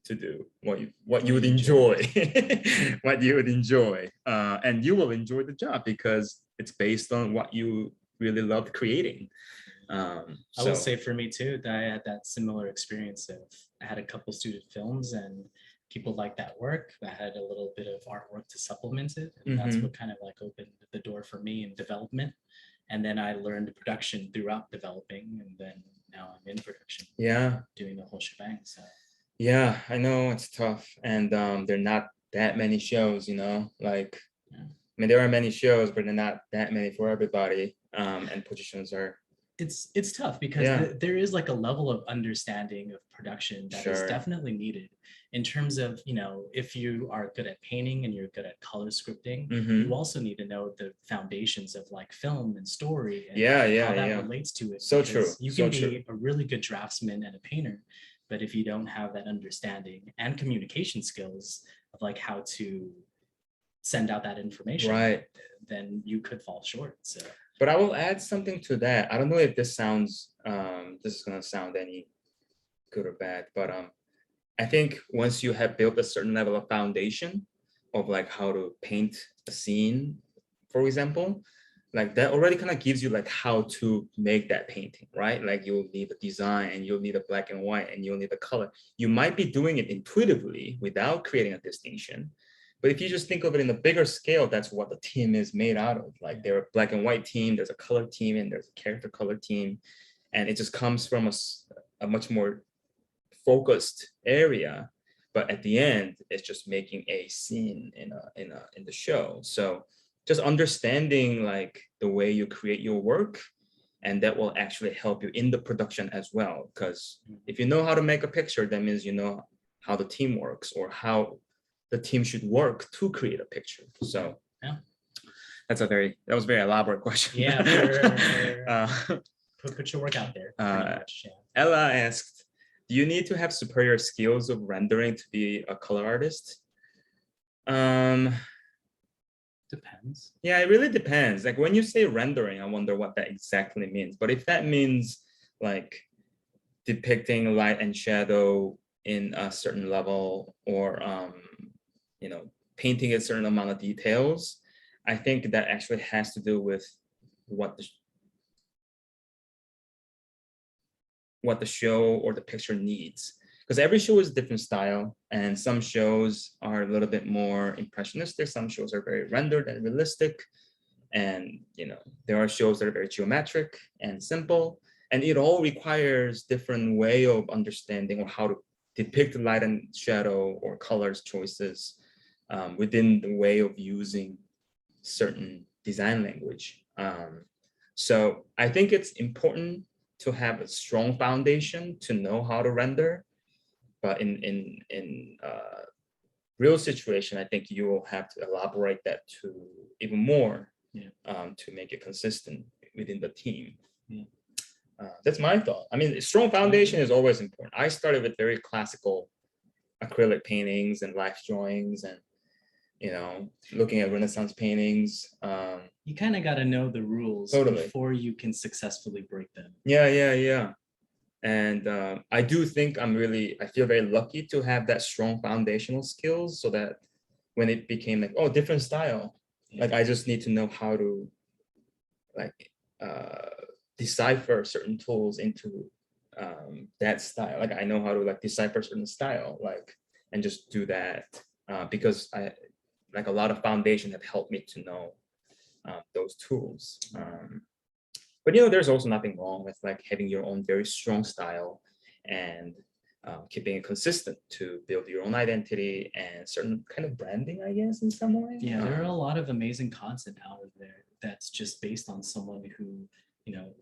to do, what you would enjoy, what you would enjoy, and you will enjoy the job because it's based on what you really love creating. I will say for me too that I had that similar experience of I had a couple student films and people liked that work. I had a little bit of artwork to supplement it, and that's what kind of like opened the door for me in development. And then I learned production throughout developing, and then now I'm in production. Yeah, doing the whole shebang. So yeah, I know it's tough, and there are not that many shows, you know, like I mean, there are many shows, but they're not that many for everybody, and positions are. It's tough because there is like a level of understanding of production that is definitely needed in terms of, you know, if you are good at painting and you're good at color scripting, you also need to know the foundations of like film and story and how that relates to it. So true. You can be a really good draftsman and a painter, but if you don't have that understanding and communication skills of like how to send out that information, then you could fall short. So. But I will add something to that. I don't know if this sounds, this is gonna sound any good or bad, but I think once you have built a certain level of foundation, of like how to paint a scene, for example, like that already kind of gives you like how to make that painting, right? Like you'll need a design and you'll need a black and white and you'll need a color. You might be doing it intuitively without creating a distinction. But if you just think of it in a bigger scale, that's what the team is made out of. Like they're a black and white team, there's a color team, and there's a character color team. And it just comes from a much more focused area. But at the end, it's just making a scene in the show. So just understanding like the way you create your work, and that will actually help you in the production as well. Because if you know how to make a picture, that means you know how the team works or how the team should work to create a picture. So Yeah. that was a very elaborate question. Yeah, put your work out there. Much, yeah. Ella asked, do you need to have superior skills of rendering to be a color artist? Depends. Yeah, it really depends. Like when you say rendering, I wonder what that exactly means. But if that means like depicting light and shadow in a certain level, or painting a certain amount of details, I think that actually has to do with what the show or the picture needs. Because every show is a different style, and some shows are a little bit more impressionistic, some shows are very rendered and realistic, and there are shows that are very geometric and simple, and it all requires different way of understanding or how to depict light and shadow or colors choices within the way of using certain design language. So I think it's important to have a strong foundation to know how to render. But in real situation, I think you will have to elaborate that to even more to make it consistent within the team. Yeah. That's my thought. I mean, strong foundation is always important. I started with very classical acrylic paintings and life drawings and, looking at Renaissance paintings. You kind of got to know the rules before you can successfully break them. Yeah. And I do think I feel very lucky to have that strong foundational skills, so that when it became like, oh, different style, like I just need to know how to like decipher certain tools into that style. Like I know how to like decipher certain style, like, and just do that because I like a lot of foundation have helped me to know those tools. But there's also nothing wrong with like having your own very strong style and keeping it consistent to build your own identity and certain kind of branding, I guess, in some way. Yeah, there are a lot of amazing content out of there that's just based on someone who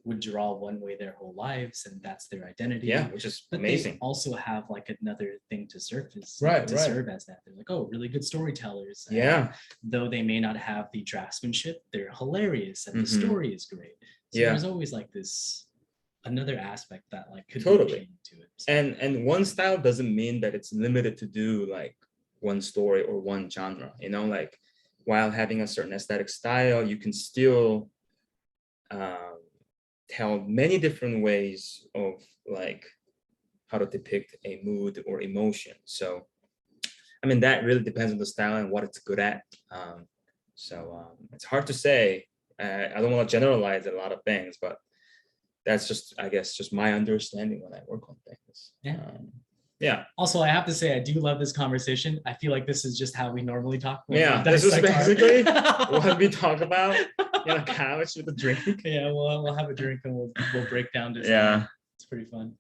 would draw one way their whole lives, and that's their identity. Yeah, which is but amazing. They also have like another thing to surface, right, serve as that. They're like, oh, really good storytellers. Yeah. Though they may not have the draftsmanship, they're hilarious and the story is great. So there's always like this another aspect that like could totally be to it. So. And one style doesn't mean that it's limited to do like one story or one genre. Like while having a certain aesthetic style, you can still tell many different ways of like how to depict a mood or emotion. So I mean that really depends on the style and what it's good at. It's hard to say. I don't want to generalize a lot of things, but that's just, I guess, just my understanding when I work on things. Yeah. Also, I have to say, I do love this conversation. I feel like this is just how we normally talk. Yeah, this is basically what we talk about in a couch with a drink. Yeah, we'll have a drink and we'll break down design. Yeah, it's pretty fun.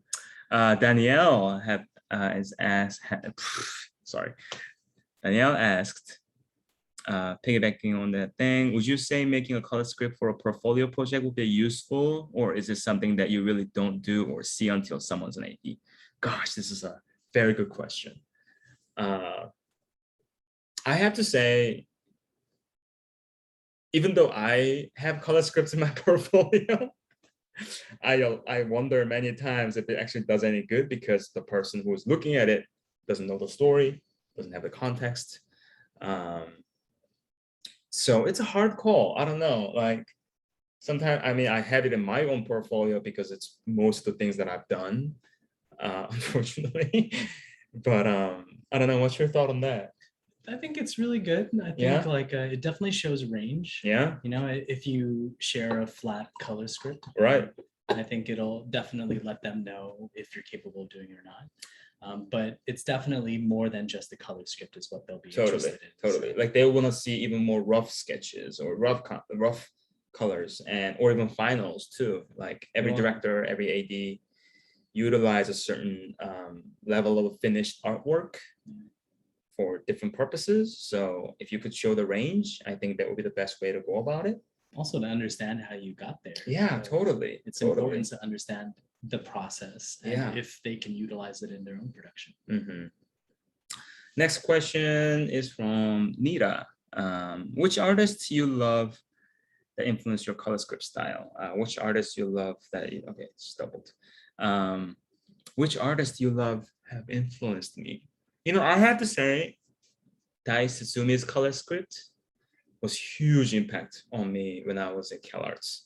Danielle Danielle asked, piggybacking on that thing, would you say making a color script for a portfolio project would be useful, or is it something that you really don't do or see until someone's an AD? Gosh, this is a very good question. I have to say, even though I have color scripts in my portfolio, I wonder many times if it actually does any good, because the person who is looking at it doesn't know the story, doesn't have the context. So it's a hard call. I don't know. Like sometimes, I mean, I have it in my own portfolio because it's most of the things that I've done, unfortunately. But I don't know. What's your thought on that? I think it's really good. I think Yeah. like it definitely shows range. Yeah, You know, if you share a flat color script, right. I think it'll definitely let them know if you're capable of doing it or not. But it's definitely more than just the color script is what they'll be Totally, interested in. totally. Like they want to see even more rough sketches or rough colors and or even finals too. Like every Wow. director, every AD utilize a certain level of finished artwork for different purposes. So if you could show the range, I think that would be the best way to go about it. Also to understand how you got there. Yeah, So totally. It's totally. important to understand the process and Yeah. if they can utilize it in their own production. Mhm. Next question is from Nita. Which artists you love that influence your color script style? Which artists you love that, okay, it's doubled. Which artists you love have influenced me? You know, I have to say, Dai Suzumi's color script was huge impact on me when I was at CalArts.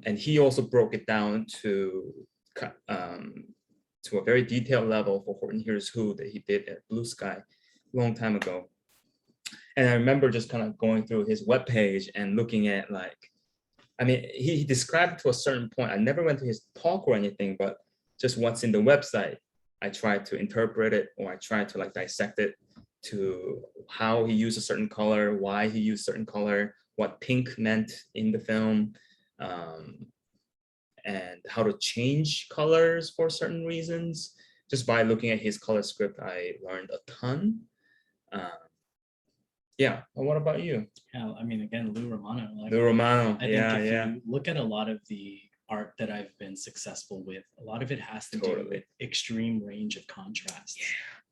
And he also broke it down to a very detailed level for Horton Hears Who that he did at Blue Sky a long time ago. And I remember just kind of going through his webpage and looking at like, I mean, he described to a certain point. I never went to his talk or anything, but just what's in the website, I tried to interpret it or I tried to like dissect it to how he used a certain color, why he used certain color, what pink meant in the film, and how to change colors for certain reasons. Just by looking at his color script, I learned a ton. Yeah, well, what about you? Yeah, I mean, again, Lou Romano. Like, Lou Romano, I think yeah, if yeah. you look at a lot of the art that I've been successful with, a lot of it has to do Totally. with extreme range of contrast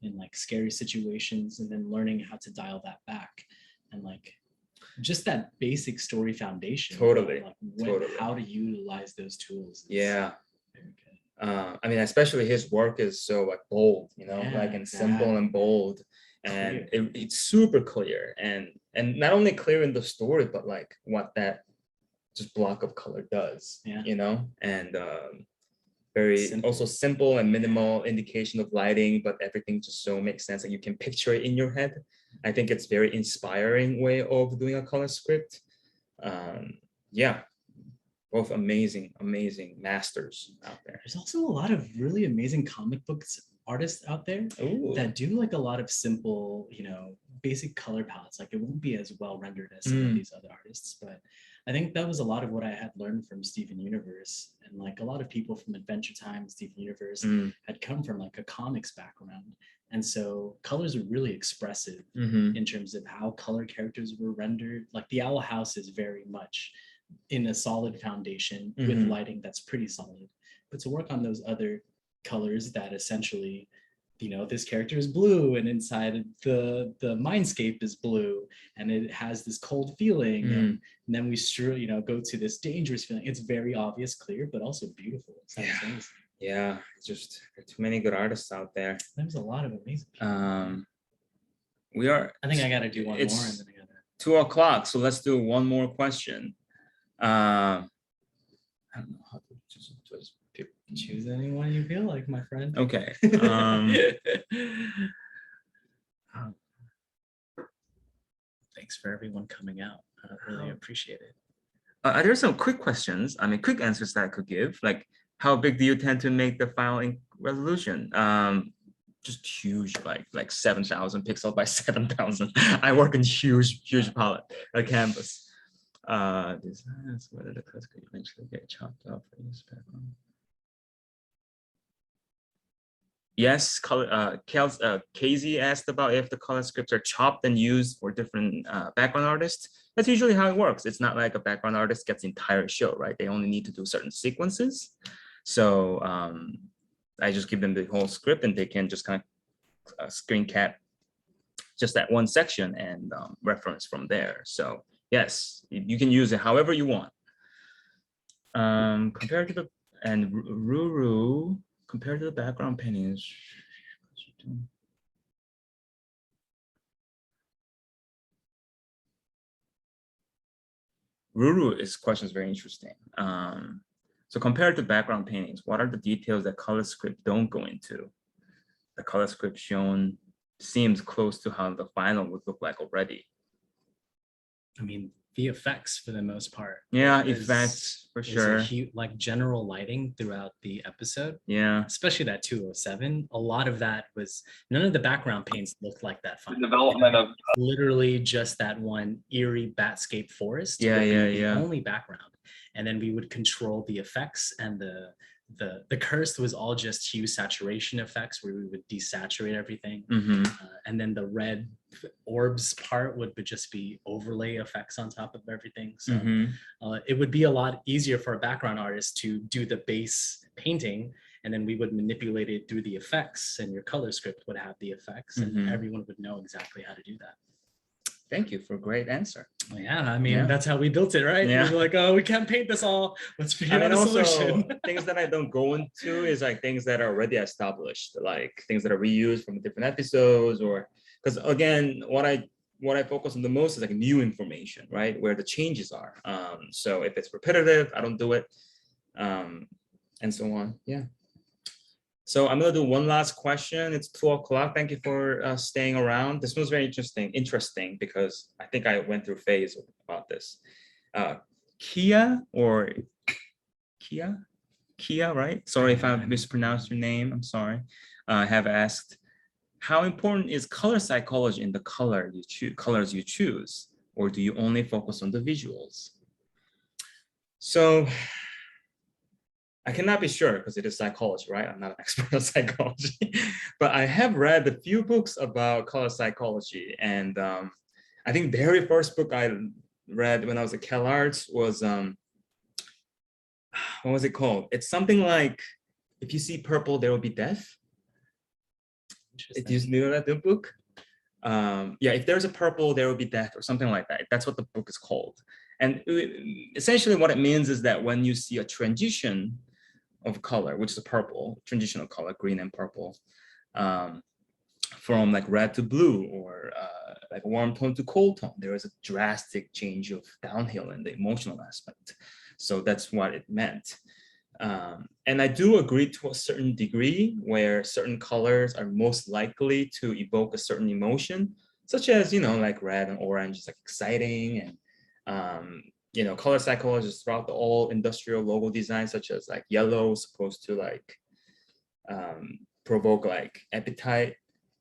in like scary situations, and then learning how to dial that back, and like just that basic story foundation. Totally, Like totally. how to utilize those tools. Yeah. Very good. I mean, especially his work is so like bold, you know, Yeah, like and simple and exactly. bold, and it's super clear and not only clear in the story, but like what that just block of color does, you know, and very Simple. also simple and minimal indication of lighting, but everything just so makes sense that you can picture it in your head. I think it's very inspiring way of doing a color script. Yeah, both amazing masters out there. There's also a lot of really amazing comic books artists out there that do like a lot of simple, you know, basic color palettes. Like it won't be as well rendered as some of these other artists, but I think that was a lot of what I had learned from Steven Universe. And like a lot of people from Adventure Time, Steven Universe had come from like a comics background. And so colors are really expressive in terms of how color characters were rendered. Like the Owl House is very much in a solid foundation with lighting that's pretty solid. But to work on those other colors that essentially, you know, this character is blue and inside the mindscape is blue and it has this cold feeling and then we you know, go to this dangerous feeling. It's very obvious, clear, but also beautiful. Yeah, just there are too many good artists out there. There's a lot of amazing people. We are, I think I gotta do one more and then I gotta 2 o'clock, so let's do one more question. I don't know how to just pick. Choose anyone you feel like, my friend. Okay. Thanks for everyone coming out. I really appreciate it. There's some quick questions. I mean, quick answers that I could give. Like, how big do you tend to make the file in resolution? Just huge, like 7,000 pixels by 7,000. I work in huge palette, a canvas. Designs, whether the cuts could eventually get chopped off for this background. Yes, KZ asked about if the color scripts are chopped and used for different background artists. That's usually how it works. It's not like a background artist gets the entire show, right? They only need to do certain sequences. So I just give them the whole script and they can just kind of screen cap just that one section and reference from there. So yes, you can use it however you want. Compared to the, and Ruru, compared to the background paintings. Ruru's question is very interesting. So compared to background paintings, what are the details that color script don't go into? The color script shown seems close to how the final would look like already. I mean, the effects for the most part. Yeah, is- effects for is a sure. like general lighting throughout the episode, Yeah. especially that 207. A lot of that was, none of the background paints looked like that. The development of Literally just that one eerie batscape forest Yeah, would yeah, be the yeah. only background. And then we would control the effects, and the cursed was all just hue saturation effects where we would desaturate everything. Mm-hmm. And then the red orbs part would just be overlay effects on top of everything. So Mm-hmm. it would be a lot easier for a background artist to do the base painting, and then we would manipulate it through the effects, and your color script would have the effects, and Mhm. everyone would know exactly how to do that. Thank you for a great answer. Yeah, I mean, Yeah. that's how we built it, right? Yeah. We were like, oh, we can't paint this all. Let's figure I mean, out a also solution. things that I don't go into is like things that are already established, like things that are reused from different episodes, or because again, what I focus on the most is like new information, right? Where the changes are. So if it's repetitive, I don't do it, and so on. Yeah. So I'm gonna do one last question. It's 2 o'clock. Thank you for staying around. This was very interesting because I think I went through a phase about this. Kia, right? Sorry if I mispronounced your name. I'm sorry. Have asked, how important is color psychology in the colors you choose, or do you only focus on the visuals? So I cannot be sure because it is psychology, right? I'm not an expert on psychology, but I have read a few books about color psychology. And I think the very first book I read when I was at CalArts was, what was it called? It's something like, if you see purple, there will be death. Do you know that book? Yeah, if there's a purple, there will be death or something like that. That's what the book is called. And essentially what it means is that when you see a transition of color, which is a purple, transitional color, green and purple, from like red to blue, or like warm tone to cold tone, there is a drastic change of downhill in the emotional aspect. So that's what it meant. And I do agree to a certain degree where certain colors are most likely to evoke a certain emotion, such as, like red and orange is like exciting, and color psychologists throughout all industrial logo design, such as like yellow supposed to like provoke like appetite,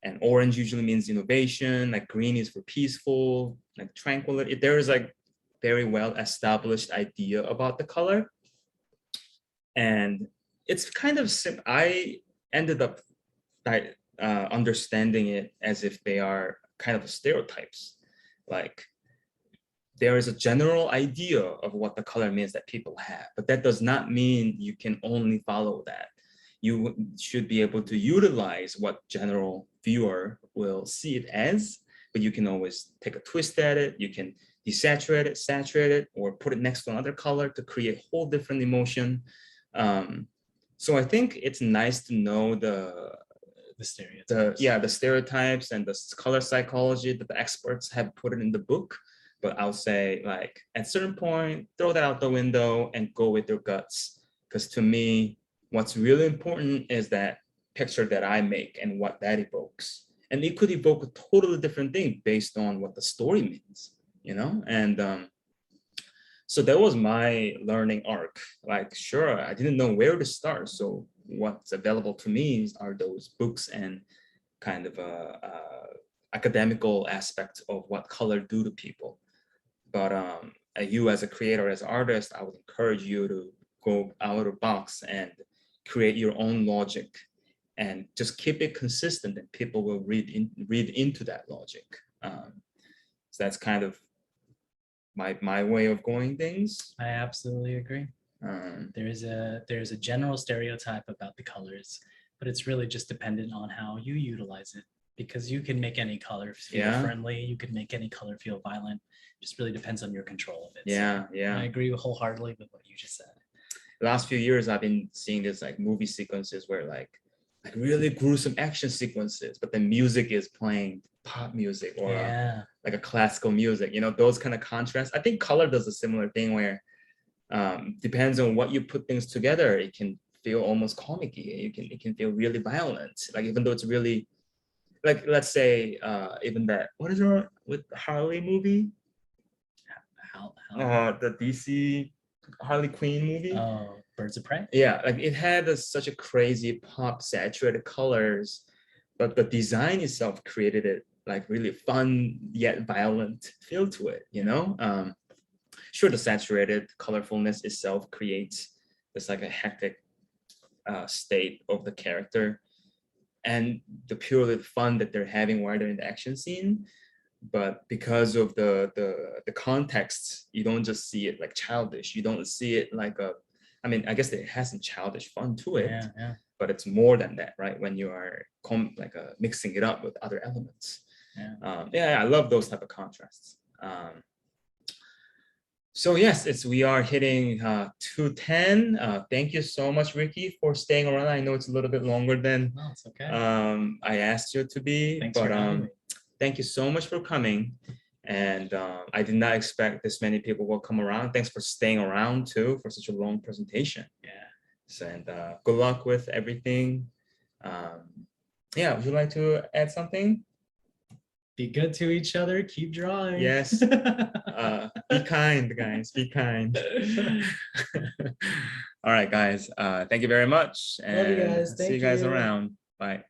and orange usually means innovation, like green is for peaceful, like tranquility. There is like very well established idea about the color, and it's kind of I ended up understanding it as if they are kind of stereotypes. Like there is a general idea of what the color means that people have, but that does not mean you can only follow that. You should be able to utilize what general viewer will see it as, but you can always take a twist at it. You can desaturate it, saturate it, or put it next to another color to create a whole different emotion. So I think it's nice to know the stereotypes and the color psychology that the experts have put it in the book. But I'll say, like, at a certain point, throw that out the window and go with your guts. Because to me, what's really important is that picture that I make and what that evokes. And it could evoke a totally different thing based on what the story means, And so that was my learning arc. Like, sure, I didn't know where to start. So what's available to me are those books and kind of academical aspect of what color do to people. But you as a creator, as an artist, I would encourage you to go out of the box and create your own logic, and just keep it consistent, and people will read into that logic. So that's kind of my way of going things. I absolutely agree. There's a general stereotype about the colors, but it's really just dependent on how you utilize it, because you can make any color feel friendly, you can make any color feel violent. Just really depends on your control of it. Yeah. I agree wholeheartedly with what you just said. The last few years, I've been seeing this like movie sequences where like really gruesome action sequences, but the music is playing pop music or like a classical music, those kind of contrasts. I think color does a similar thing where depends on what you put things together, it can feel almost comic-y. It can feel really violent. Like even though it's really like let's say even that, what is it with the Harley movie? The DC Harley Quinn movie. Oh, Birds of Prey. Yeah, like it had such a crazy pop saturated colors, but the design itself created it like really fun yet violent feel to it, you know. Sure, the saturated colorfulness itself creates this like a hectic state of the character, and the purely fun that they're having while they're in the action scene. But because of the context, you don't just see it like childish. You don't see it like a, I mean, I guess it has some childish fun to it, Yeah. but it's more than that, right? When you are mixing it up with other elements. Yeah. I love those type of contrasts. So yes, we are hitting 2:10. Thank you so much, Ricky, for staying around. I know it's a little bit longer than No, it's okay. I asked you to be. Thanks for having me. Thank you so much for coming. And I did not expect this many people will come around. Thanks for staying around too for such a long presentation. Yeah. So, and good luck with everything. Yeah, would you like to add something? Be good to each other. Keep drawing. Yes. Be kind, guys. Be kind. All right, guys. Thank you very much. Love you guys. See you Thank guys you. around. Bye.